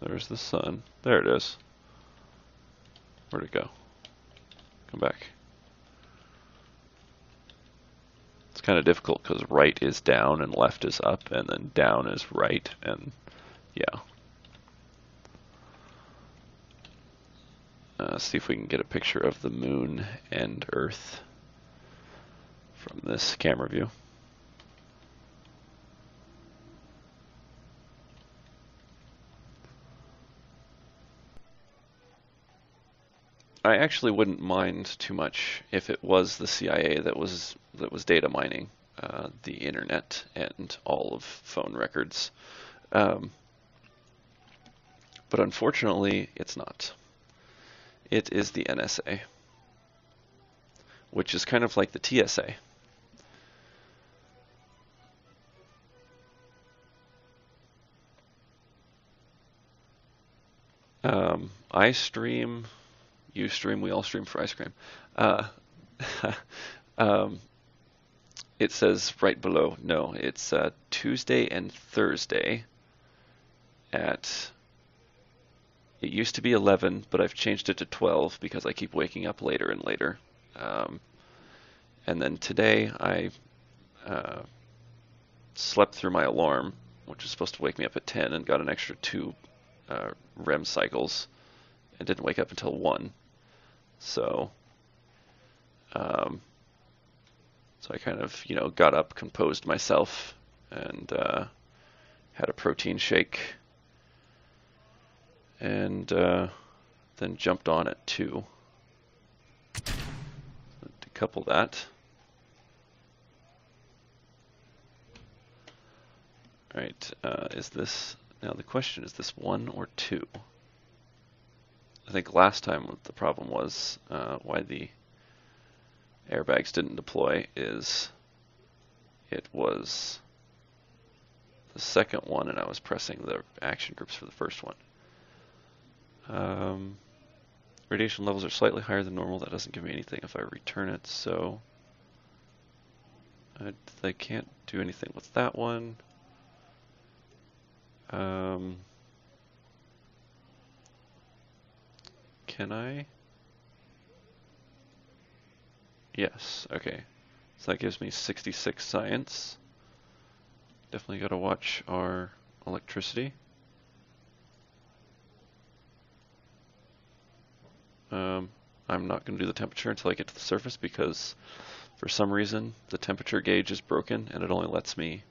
There's the sun. There it is. Where'd it go? Come back. It's kind of difficult because right is down and left is up, and then down is right, and yeah. See if we can get a picture of the moon and Earth from this camera view. I actually wouldn't mind too much if it was the CIA that was data mining the internet and all of phone records, but unfortunately, it's not. It is the NSA, which is kind of like the TSA. I stream, you stream, we all stream for ice cream. It says right below, no, it's Tuesday and Thursday at... It used to be 11, but I've changed it to 12 because I keep waking up later and later. And then today I slept through my alarm, which was supposed to wake me up at 10, and got an extra 2 REM cycles, and didn't wake up until 1. So I kind of, got up, composed myself, and had a protein shake, and then jumped on at 2. Decouple that. All right, now the question, is this 1 or 2? I think last time what the problem was, why the airbags didn't deploy, is it was the second one and I was pressing the action groups for the first one. Radiation levels are slightly higher than normal. That doesn't give me anything if I return it, so they can't do anything with that one. Can I? Yes, okay. So that gives me 66 science. Definitely got to watch our electricity. I'm not going to do the temperature until I get to the surface because for some reason the temperature gauge is broken and it only lets me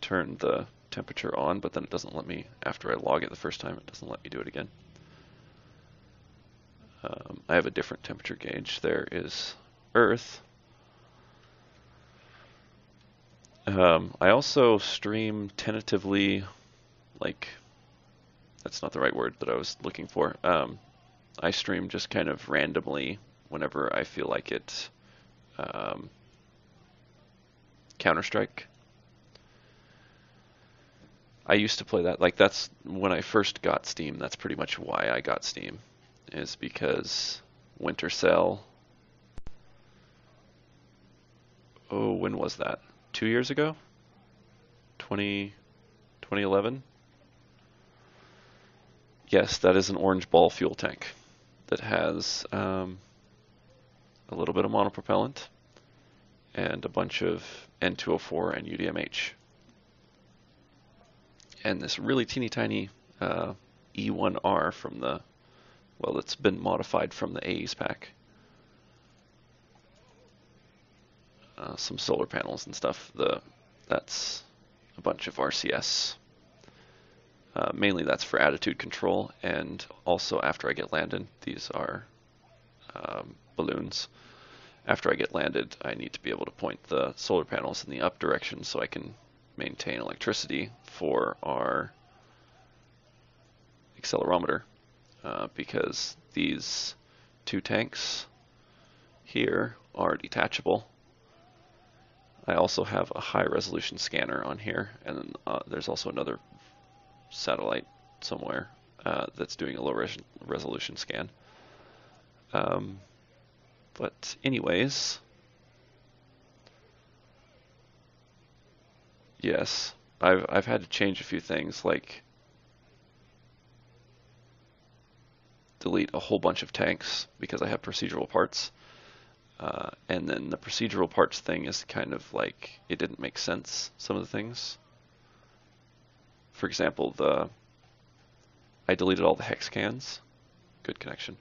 turn the temperature on, but then it doesn't let me, after I log it the first time, it doesn't let me do it again. I have a different temperature gauge. There is Earth. I also stream tentatively, like, that's not the right word that I was looking for. I stream just kind of randomly whenever I feel like it. Counter-Strike. I used to play that. Like, that's when I first got Steam. That's pretty much why I got Steam, is because Winter Cell. Oh, when was that? 2 years ago? 2011? Yes, that is an orange ball fuel tank that has a little bit of monopropellant and a bunch of N2O4 and UDMH. And this really teeny tiny E1R from the, well, it's been modified from the AES pack. Some solar panels and stuff. That's a bunch of RCS. Mainly that's for attitude control, and also after I get landed, these are balloons. After I get landed, I need to be able to point the solar panels in the up direction so I can maintain electricity for our accelerometer, because these two tanks here are detachable. I also have a high resolution scanner on here, and there's also another satellite somewhere that's doing a low resolution scan. But anyways, yes, I've had to change a few things, like delete a whole bunch of tanks because I have procedural parts. And then the procedural parts thing is kind of like, it didn't make sense, some of the things. For example, I deleted all the hex cans. Good connection.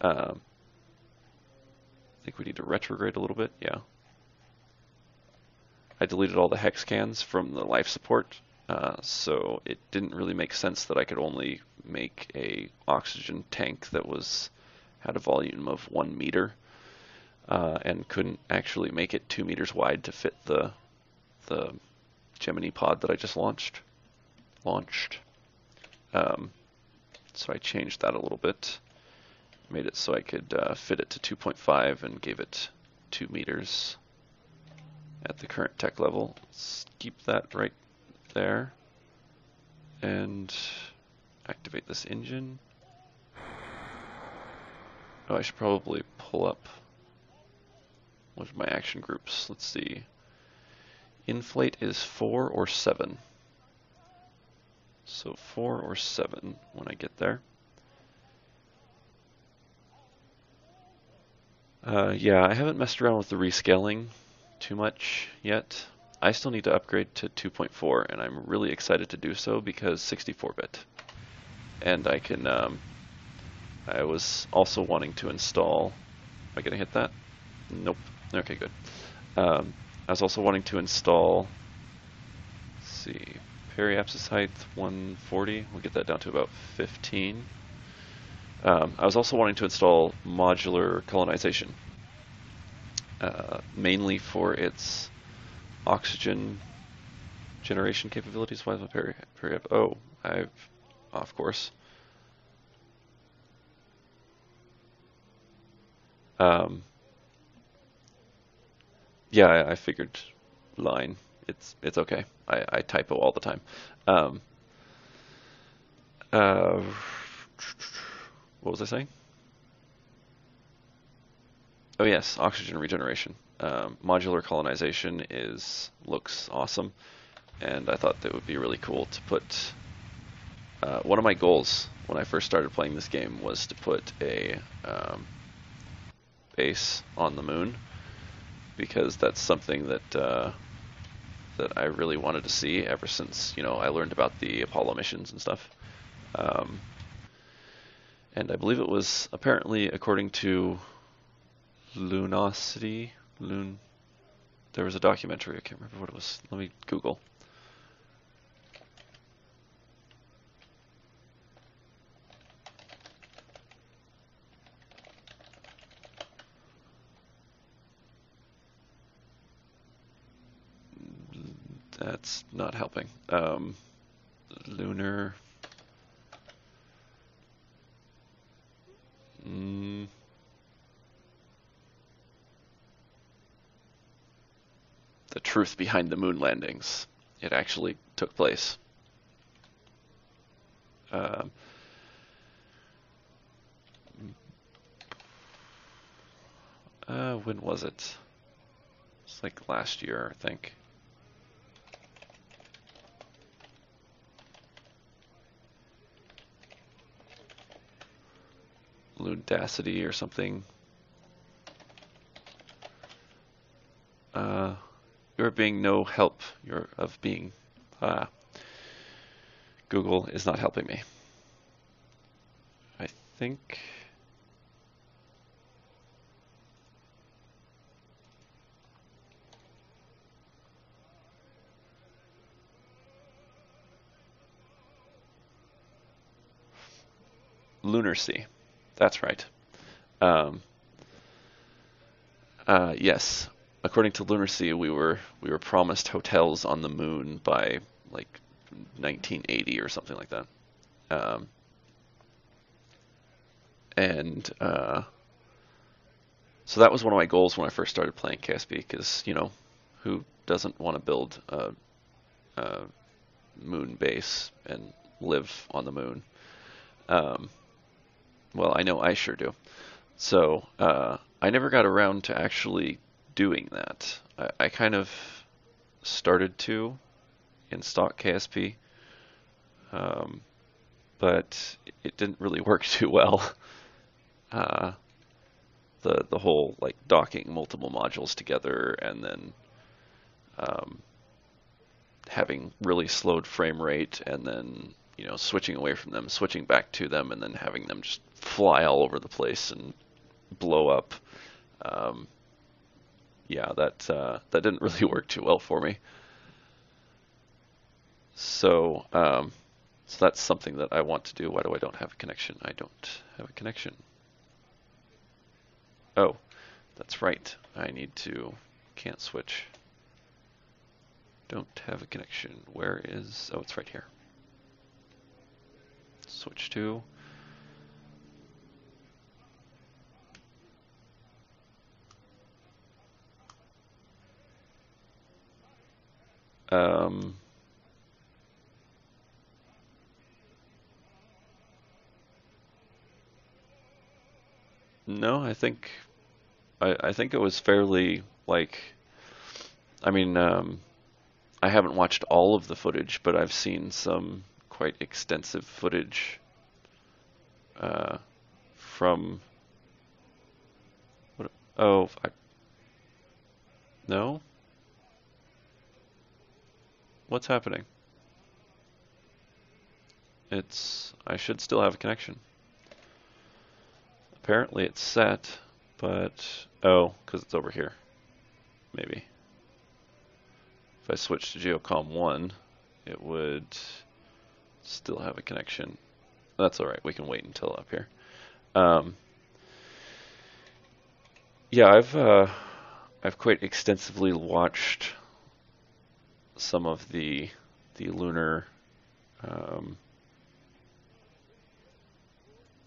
I think we need to retrograde a little bit, yeah. I deleted all the hex cans from the life support, so it didn't really make sense that I could only make a oxygen tank that had a volume of 1 meter. And couldn't actually make it 2 meters wide to fit the Gemini pod that I just launched. So I changed that a little bit, made it so I could fit it to 2.5 and gave it 2 meters at the current tech level. Let's keep that right there and activate this engine. Oh, I should probably pull up one of my action groups. Let's see. Inflate is 4 or 7. So 4 or 7 when I get there. Yeah, I haven't messed around with the rescaling too much yet. I still need to upgrade to 2.4, and I'm really excited to do so because 64-bit. And I can, I was also wanting to install, am I gonna hit that? Nope. Okay, good. I was also wanting to install, let's see, periapsis height 140. We'll get that down to about 15. I was also wanting to install modular colonization, mainly for its oxygen generation capabilities. Why is my periap? Oh, I've off course. Yeah, I figured line. It's okay. I typo all the time. What was I saying? Oh yes, oxygen regeneration. Modular colonization looks awesome, and I thought that would be really cool to put. One of my goals when I first started playing this game was to put a base on the moon, because that's something that that I really wanted to see ever since, you know, I learned about the Apollo missions and stuff. And I believe it was apparently, according to Lunosity, there was a documentary, I can't remember what it was. Let me Google. That's not helping. Lunar. The truth behind the moon landings. It actually took place. When was it? It's like last year, I think. Ludacity or something. You're being no help. You're of being. Google is not helping me. I think. Lunar Sea. That's right. Yes. According to Lunar Sea, we were promised hotels on the moon by like 1980 or something like that. So that was one of my goals when I first started playing KSP, because, you know, who doesn't want to build a moon base and live on the moon? Well, I know I sure do. So I never got around to actually doing that. I kind of started to in stock KSP, but it didn't really work too well. The whole like docking multiple modules together and then having really slowed frame rate, and then, you know, switching away from them, switching back to them, and then having them just fly all over the place and blow up. Yeah, that didn't really work too well for me. So so that's something that I want to do. Why do I don't have a connection? I don't have a connection. Oh, that's right. I need to, can't switch. Don't have a connection. Where is, oh, it's right here. Switch to. No, I think it was fairly like, I mean, I haven't watched all of the footage, but I've seen some quite extensive footage from. What? Oh, no. What's happening? I should still have a connection. Apparently it's set, but, oh, because it's over here. Maybe. If I switch to Geocom 1, it would still have a connection. That's alright, we can wait until up here. Yeah, I've quite extensively watched some of the lunar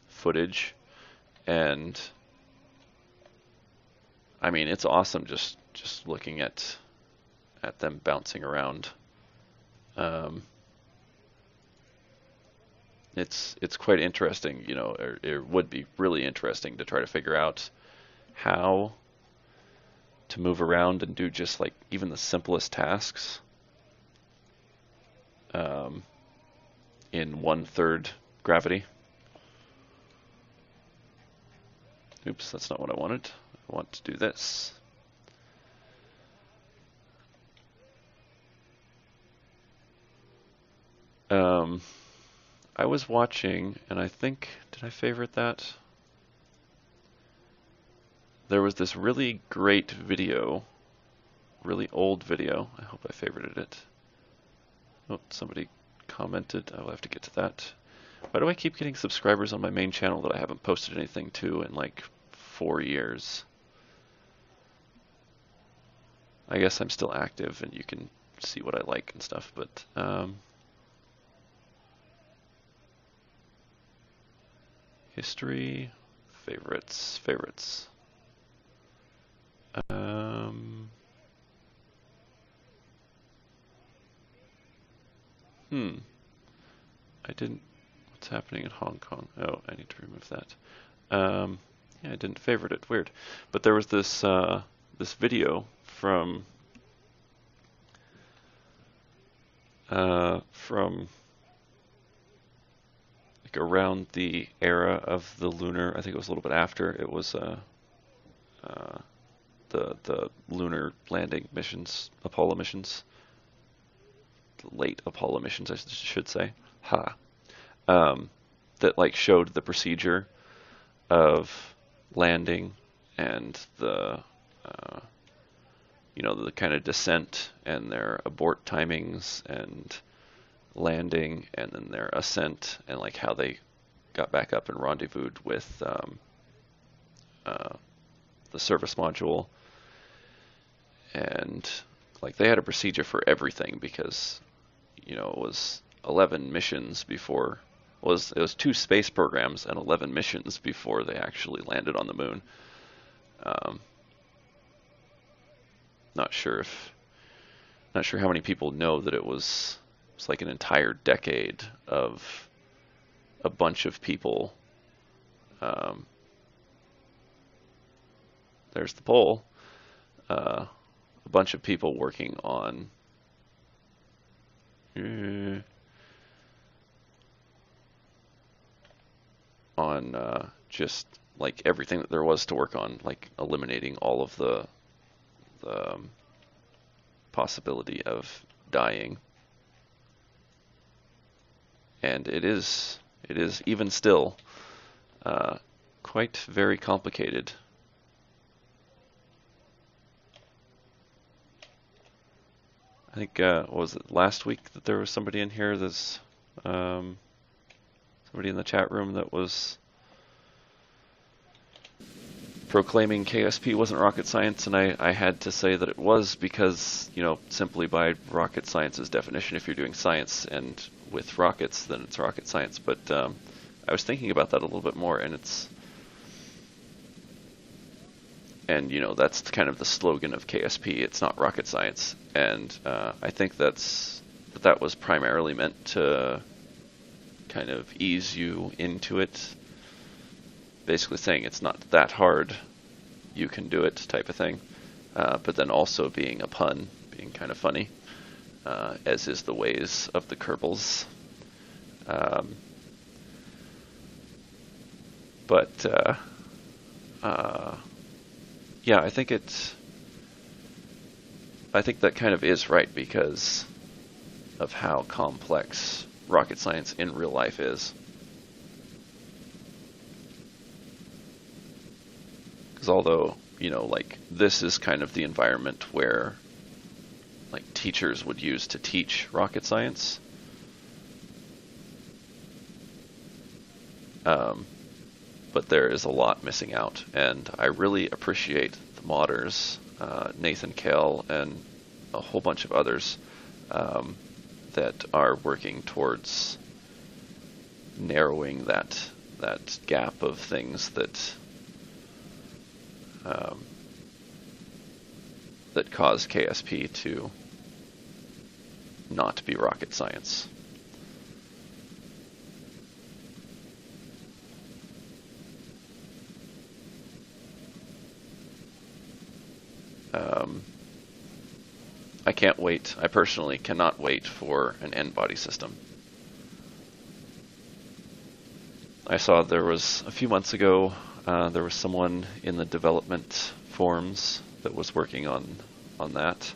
footage, and I mean, it's awesome just looking at them bouncing around. It's quite interesting, you know, or it would be really interesting to try to figure out how to move around and do just like even the simplest tasks in 1/3 gravity. Oops, that's not what I wanted. I want to do this. I was watching, and I think, did I favorite that? There was this really great video, really old video. I hope I favorited it. Oh, somebody commented. I'll have to get to that. Why do I keep getting subscribers on my main channel that I haven't posted anything to in like 4 years? I guess I'm still active and you can see what I like and stuff, but history, favorites. I didn't. What's happening in Hong Kong? Oh, I need to remove that. Yeah, I didn't favorite it. Weird. But there was this this video from like around the era of the Lunar. I think it was a little bit after. It was the lunar landing missions, Apollo missions, the late Apollo missions, I should say. That like showed the procedure of landing and the the kind of descent and their abort timings and landing and then their ascent and like how they got back up and rendezvoused with the service module. And like they had a procedure for everything because it was 11 missions before it was 2 space programs and 11 missions before they actually landed on the moon. Not sure how many people know that it was like an entire decade of a bunch of people. There's the poll. A bunch of people working on just like everything that there was to work on, like eliminating all of the possibility of dying. And it is even still quite very complicated. I think was it last week that there was somebody in here? There's somebody in the chat room that was proclaiming KSP wasn't rocket science, and I had to say that it was because, simply by rocket science's definition, if you're doing science and with rockets, then it's rocket science. But I was thinking about that a little bit more, and that's kind of the slogan of KSP. It's not rocket science, and I think that was primarily meant to kind of ease you into it. Basically saying it's not that hard, you can do it type of thing, but then also being a pun, being kind of funny, as is the ways of the Kerbals. Yeah, I think that kind of is right because of how complex rocket science in real life is. Although, like this is kind of the environment where like teachers would use to teach rocket science. But there is a lot missing out, and I really appreciate the modders, Nathan Kell and a whole bunch of others that are working towards narrowing that gap of things that cause KSP to not be rocket science. I can't wait. I personally cannot wait for an N-body system. I saw there was a few months ago There was someone in the development forums that was working on that.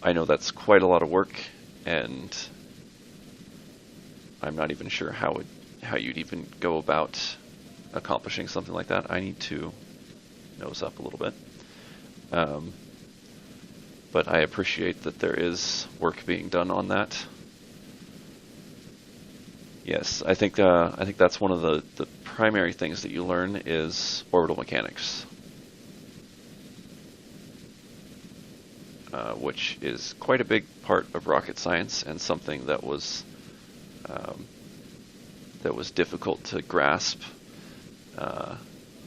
I know that's quite a lot of work, and I'm not even sure how you'd even go about accomplishing something like that. I need to nose up a little bit. But I appreciate that there is work being done on that. Yes, I think that's one of the primary things that you learn is orbital mechanics, which is quite a big part of rocket science and something that was difficult to grasp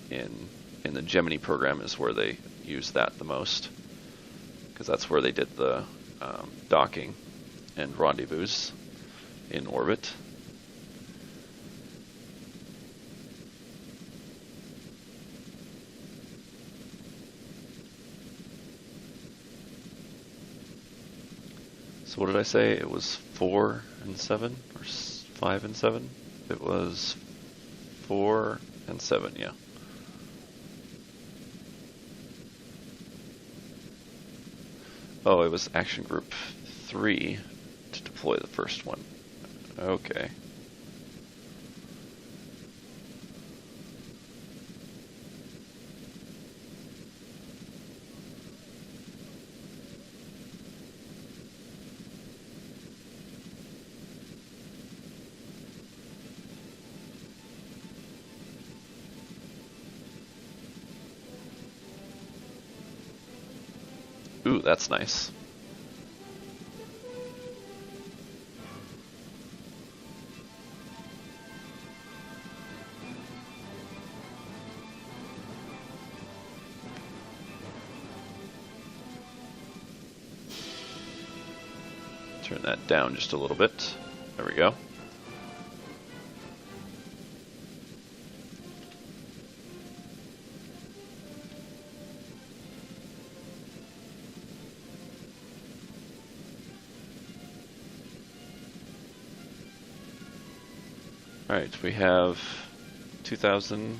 in the Gemini program is where they use that the most, because that's where they did the docking and rendezvous in orbit. So what did I say? It was 4 and 7 or 5 and 7? It was 4 and 7, yeah. Oh, it was Action Group 3 to deploy the first one. Okay. Ooh, that's nice. Turn that down just a little bit. There we go. Alright, we have 2,000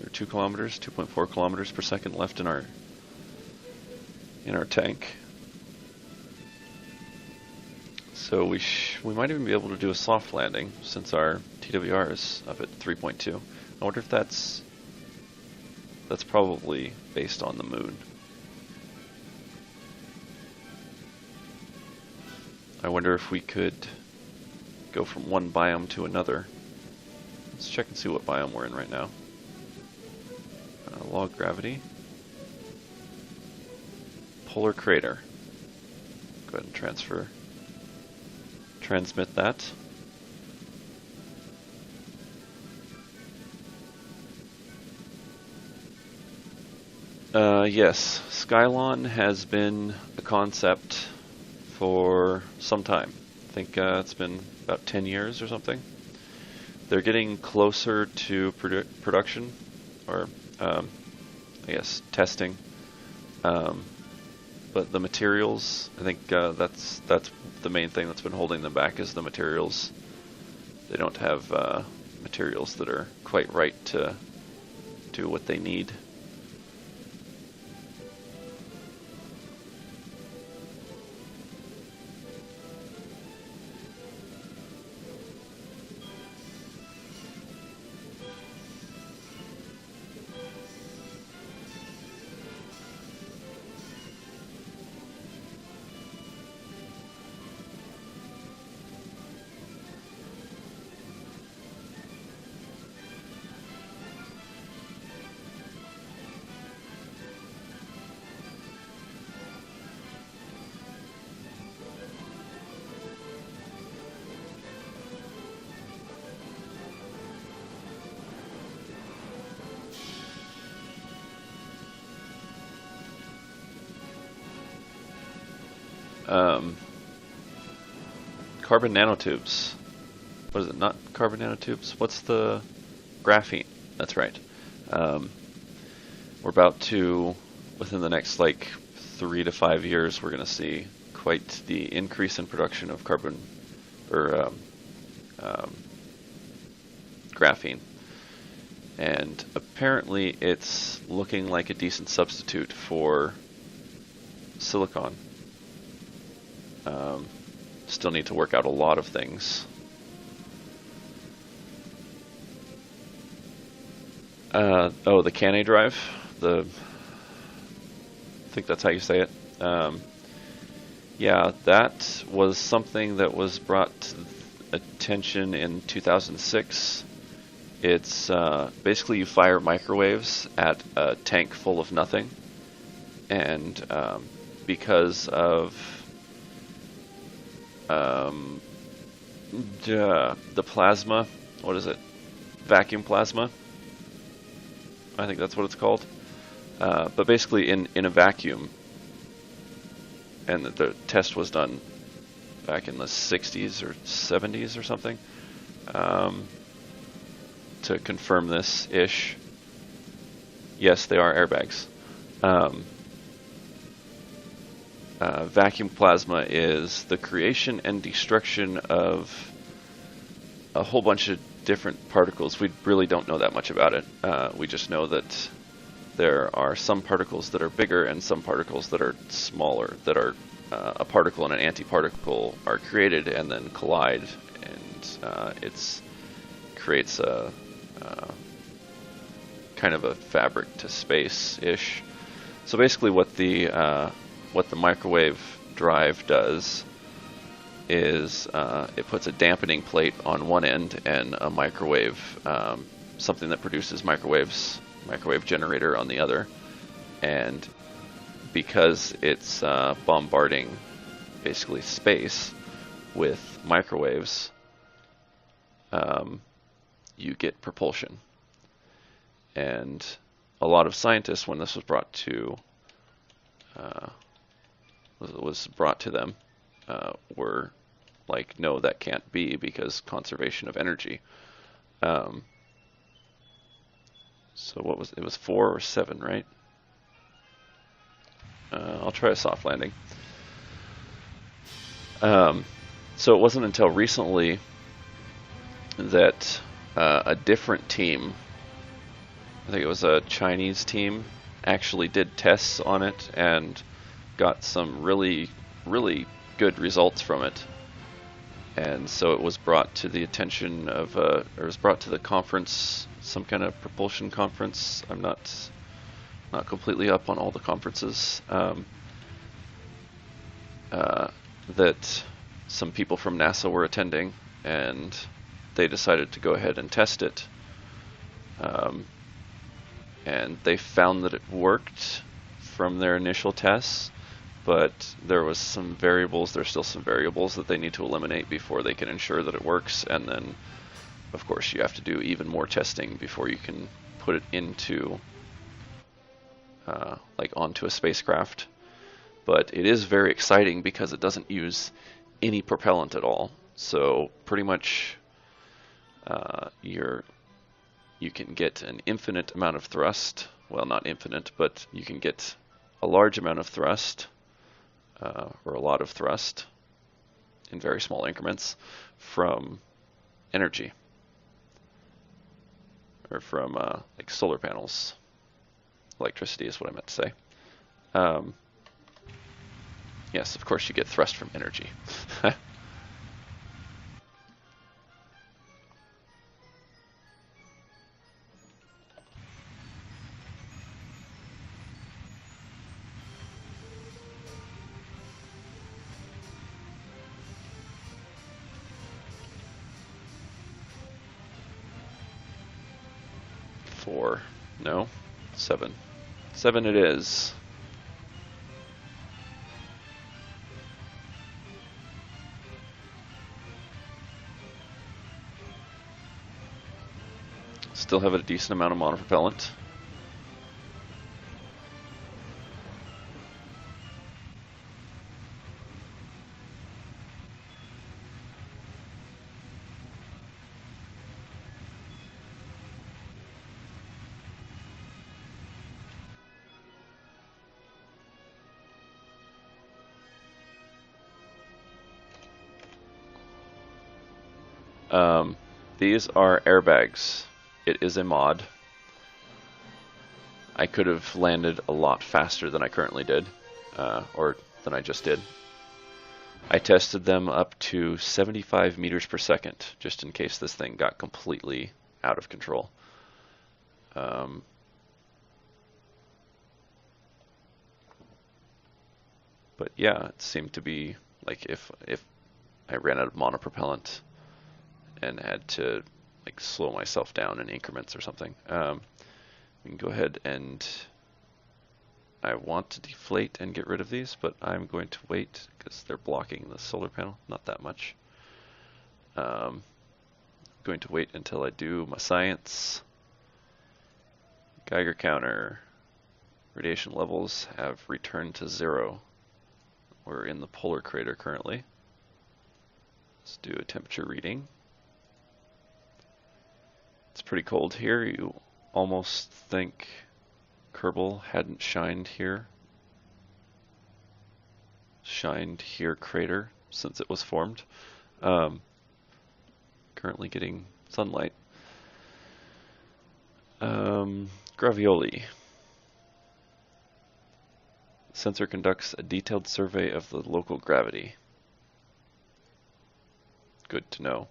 or 2 kilometers, 2.4 kilometers per second left in our tank. So we might even be able to do a soft landing since our TWR is up at 3.2. I wonder if that's probably based on the moon. I wonder if we could go from one biome to another. Let's check and see what biome we're in right now. Log gravity. Polar crater. Go ahead and transmit that. Yes, Skylon has been a concept for some time. I think it's been about 10 years or something. They're getting closer to production, or I guess testing. But the materials, I think that's the main thing that's been holding them back is the materials. They don't have materials that are quite right to do what they need. Carbon nanotubes. What is it? Not carbon nanotubes. What's the graphene? That's right. We're about to, within the next like 3 to 5 years, we're going to see quite the increase in production of carbon or graphene. and apparently it's looking like a decent substitute for silicon. Still need to work out a lot of things. Oh, the KASA drive. I think that's how you say it. Yeah, that was something that was brought to attention in 2006. It's basically you fire microwaves at a tank full of nothing, and because of the plasma, what is it? Vacuum plasma? I think that's what it's called. But basically in a vacuum, and the test was done back in the 60s or 70s or something, to confirm this-ish. Yes, they are airbags. Vacuum plasma is the creation and destruction of a whole bunch of different particles. We really don't know that much about it. We just know that there are some particles that are bigger and some particles that are smaller, that are a particle and an antiparticle are created and then collide, and it creates a kind of a fabric to space-ish. So basically what the microwave drive does is it puts a dampening plate on one end and a microwave, something that produces microwave generator on the other. And because it's bombarding basically space with microwaves, you get propulsion. And a lot of scientists, when this was brought to them, were like, no, that can't be, because conservation of energy. So what was it? Was 4 or 7, right? I'll try a soft landing. So it wasn't until recently that a different team, I think it was a Chinese team, actually did tests on it and got some really, really good results from it. And so it was brought to the attention of, or it was brought to the conference, some kind of propulsion conference. I'm not completely up on all the conferences. That some people from NASA were attending, and they decided to go ahead and test it. And they found that it worked from their initial tests, but there's still some variables that they need to eliminate before they can ensure that it works. And then, of course, you have to do even more testing before you can put it into, onto a spacecraft. But it is very exciting because it doesn't use any propellant at all. So pretty much, you can get an infinite amount of thrust. Well, not infinite, but you can get a large amount of thrust, or a lot of thrust in very small increments from energy, or from like solar panels. Electricity is what I meant to say. Yes, of course you get thrust from energy. Four, no, 7. 7 it is. Still have a decent amount of monopropellant. These are airbags. It is a mod. I could have landed a lot faster than I currently did, or than I just did. I tested them up to 75 meters per second, just in case this thing got completely out of control. But yeah, it seemed to be like if I ran out of monopropellant and had to like slow myself down in increments or something. We can go ahead and I want to deflate and get rid of these, but I'm going to wait because they're blocking the solar panel, not that much. Going to wait until I do my science. Geiger counter. Radiation levels have returned to 0. We're in the polar crater currently. Let's do a temperature reading. It's pretty cold here. You almost think Kerbal hadn't shined here crater since it was formed. Currently getting sunlight. Gravioli. Sensor conducts a detailed survey of the local gravity. Good to know.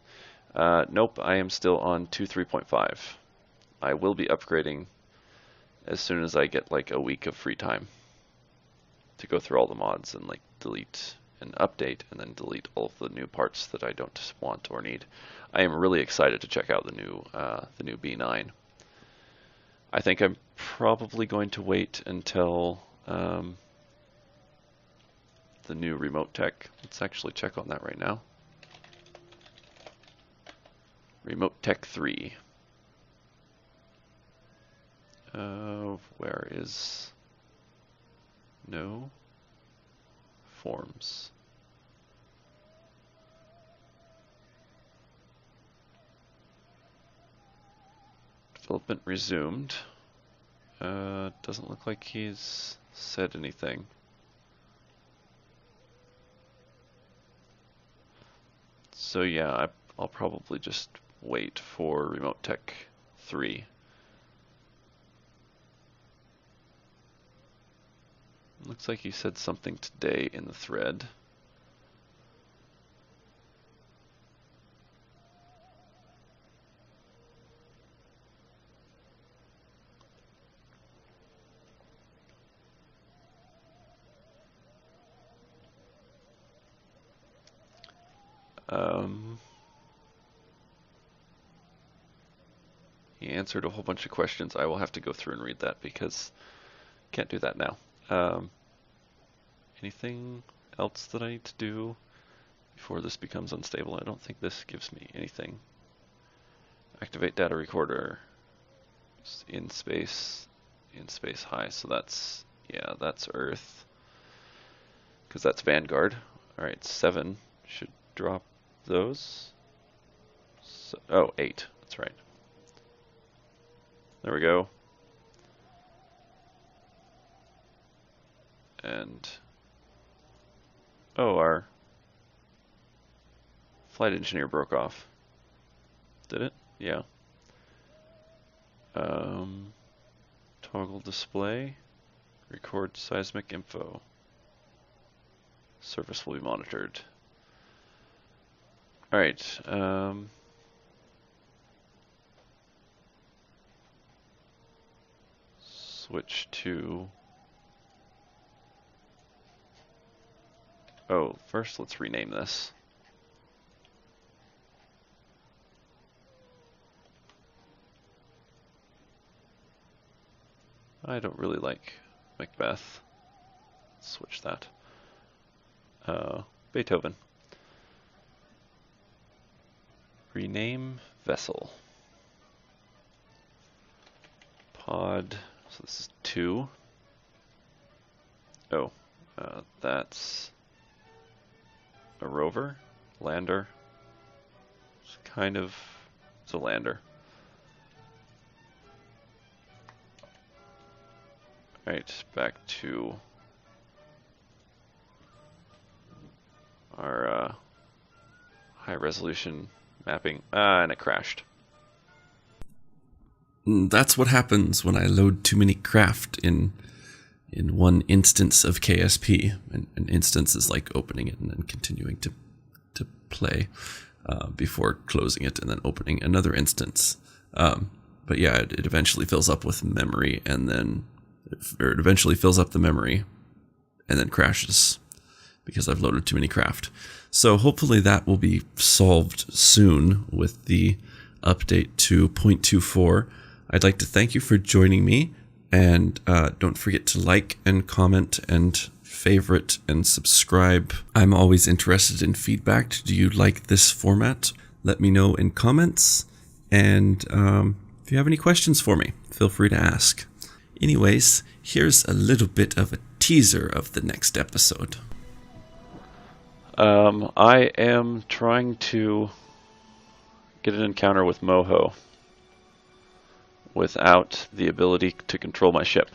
Nope, I am still on 2.3.5. I will be upgrading as soon as I get like a week of free time to go through all the mods and like delete and update and then delete all of the new parts that I don't want or need. I am really excited to check out the new B9. I think I'm probably going to wait until the new remote tech. Let's actually check on that right now. Remote Tech 3. Where is... No. Forms. Development resumed. Doesn't look like he's said anything. So yeah, I'll probably just wait for Remote Tech 3. Looks like he said something today in the thread. He answered a whole bunch of questions. I will have to go through and read that because I can't do that now. Anything else that I need to do before this becomes unstable? I don't think this gives me anything. Activate data recorder. In space high. So that's, yeah, that's Earth. Because that's Vanguard. Alright, 7 should drop those. So, oh, 8. That's right. There we go. And oh, our flight engineer broke off. Did it? Yeah. Toggle display. Record seismic info. Surface will be monitored. Alright. Switch to... Oh, first let's rename this. I don't really like Macbeth. Let's switch that. Beethoven. Rename vessel. Pod. So this is 2. Oh, that's a rover, lander. It's kind of, it's a lander. Right, back to our high resolution mapping. And it crashed. That's what happens when I load too many craft in one instance of KSP. An instance is like opening it and then continuing to play before closing it and then opening another instance. But yeah, it eventually fills up with memory, and then it eventually fills up the memory and then crashes because I've loaded too many craft. So hopefully that will be solved soon with the update to 0.24. I'd like to thank you for joining me, and don't forget to like and comment and favorite and subscribe. I'm always interested in feedback. Do you like this format? Let me know in comments, and if you have any questions for me, feel free to ask. Anyways, here's a little bit of a teaser of the next episode. I am trying to get an encounter with Moho without the ability to control my ship.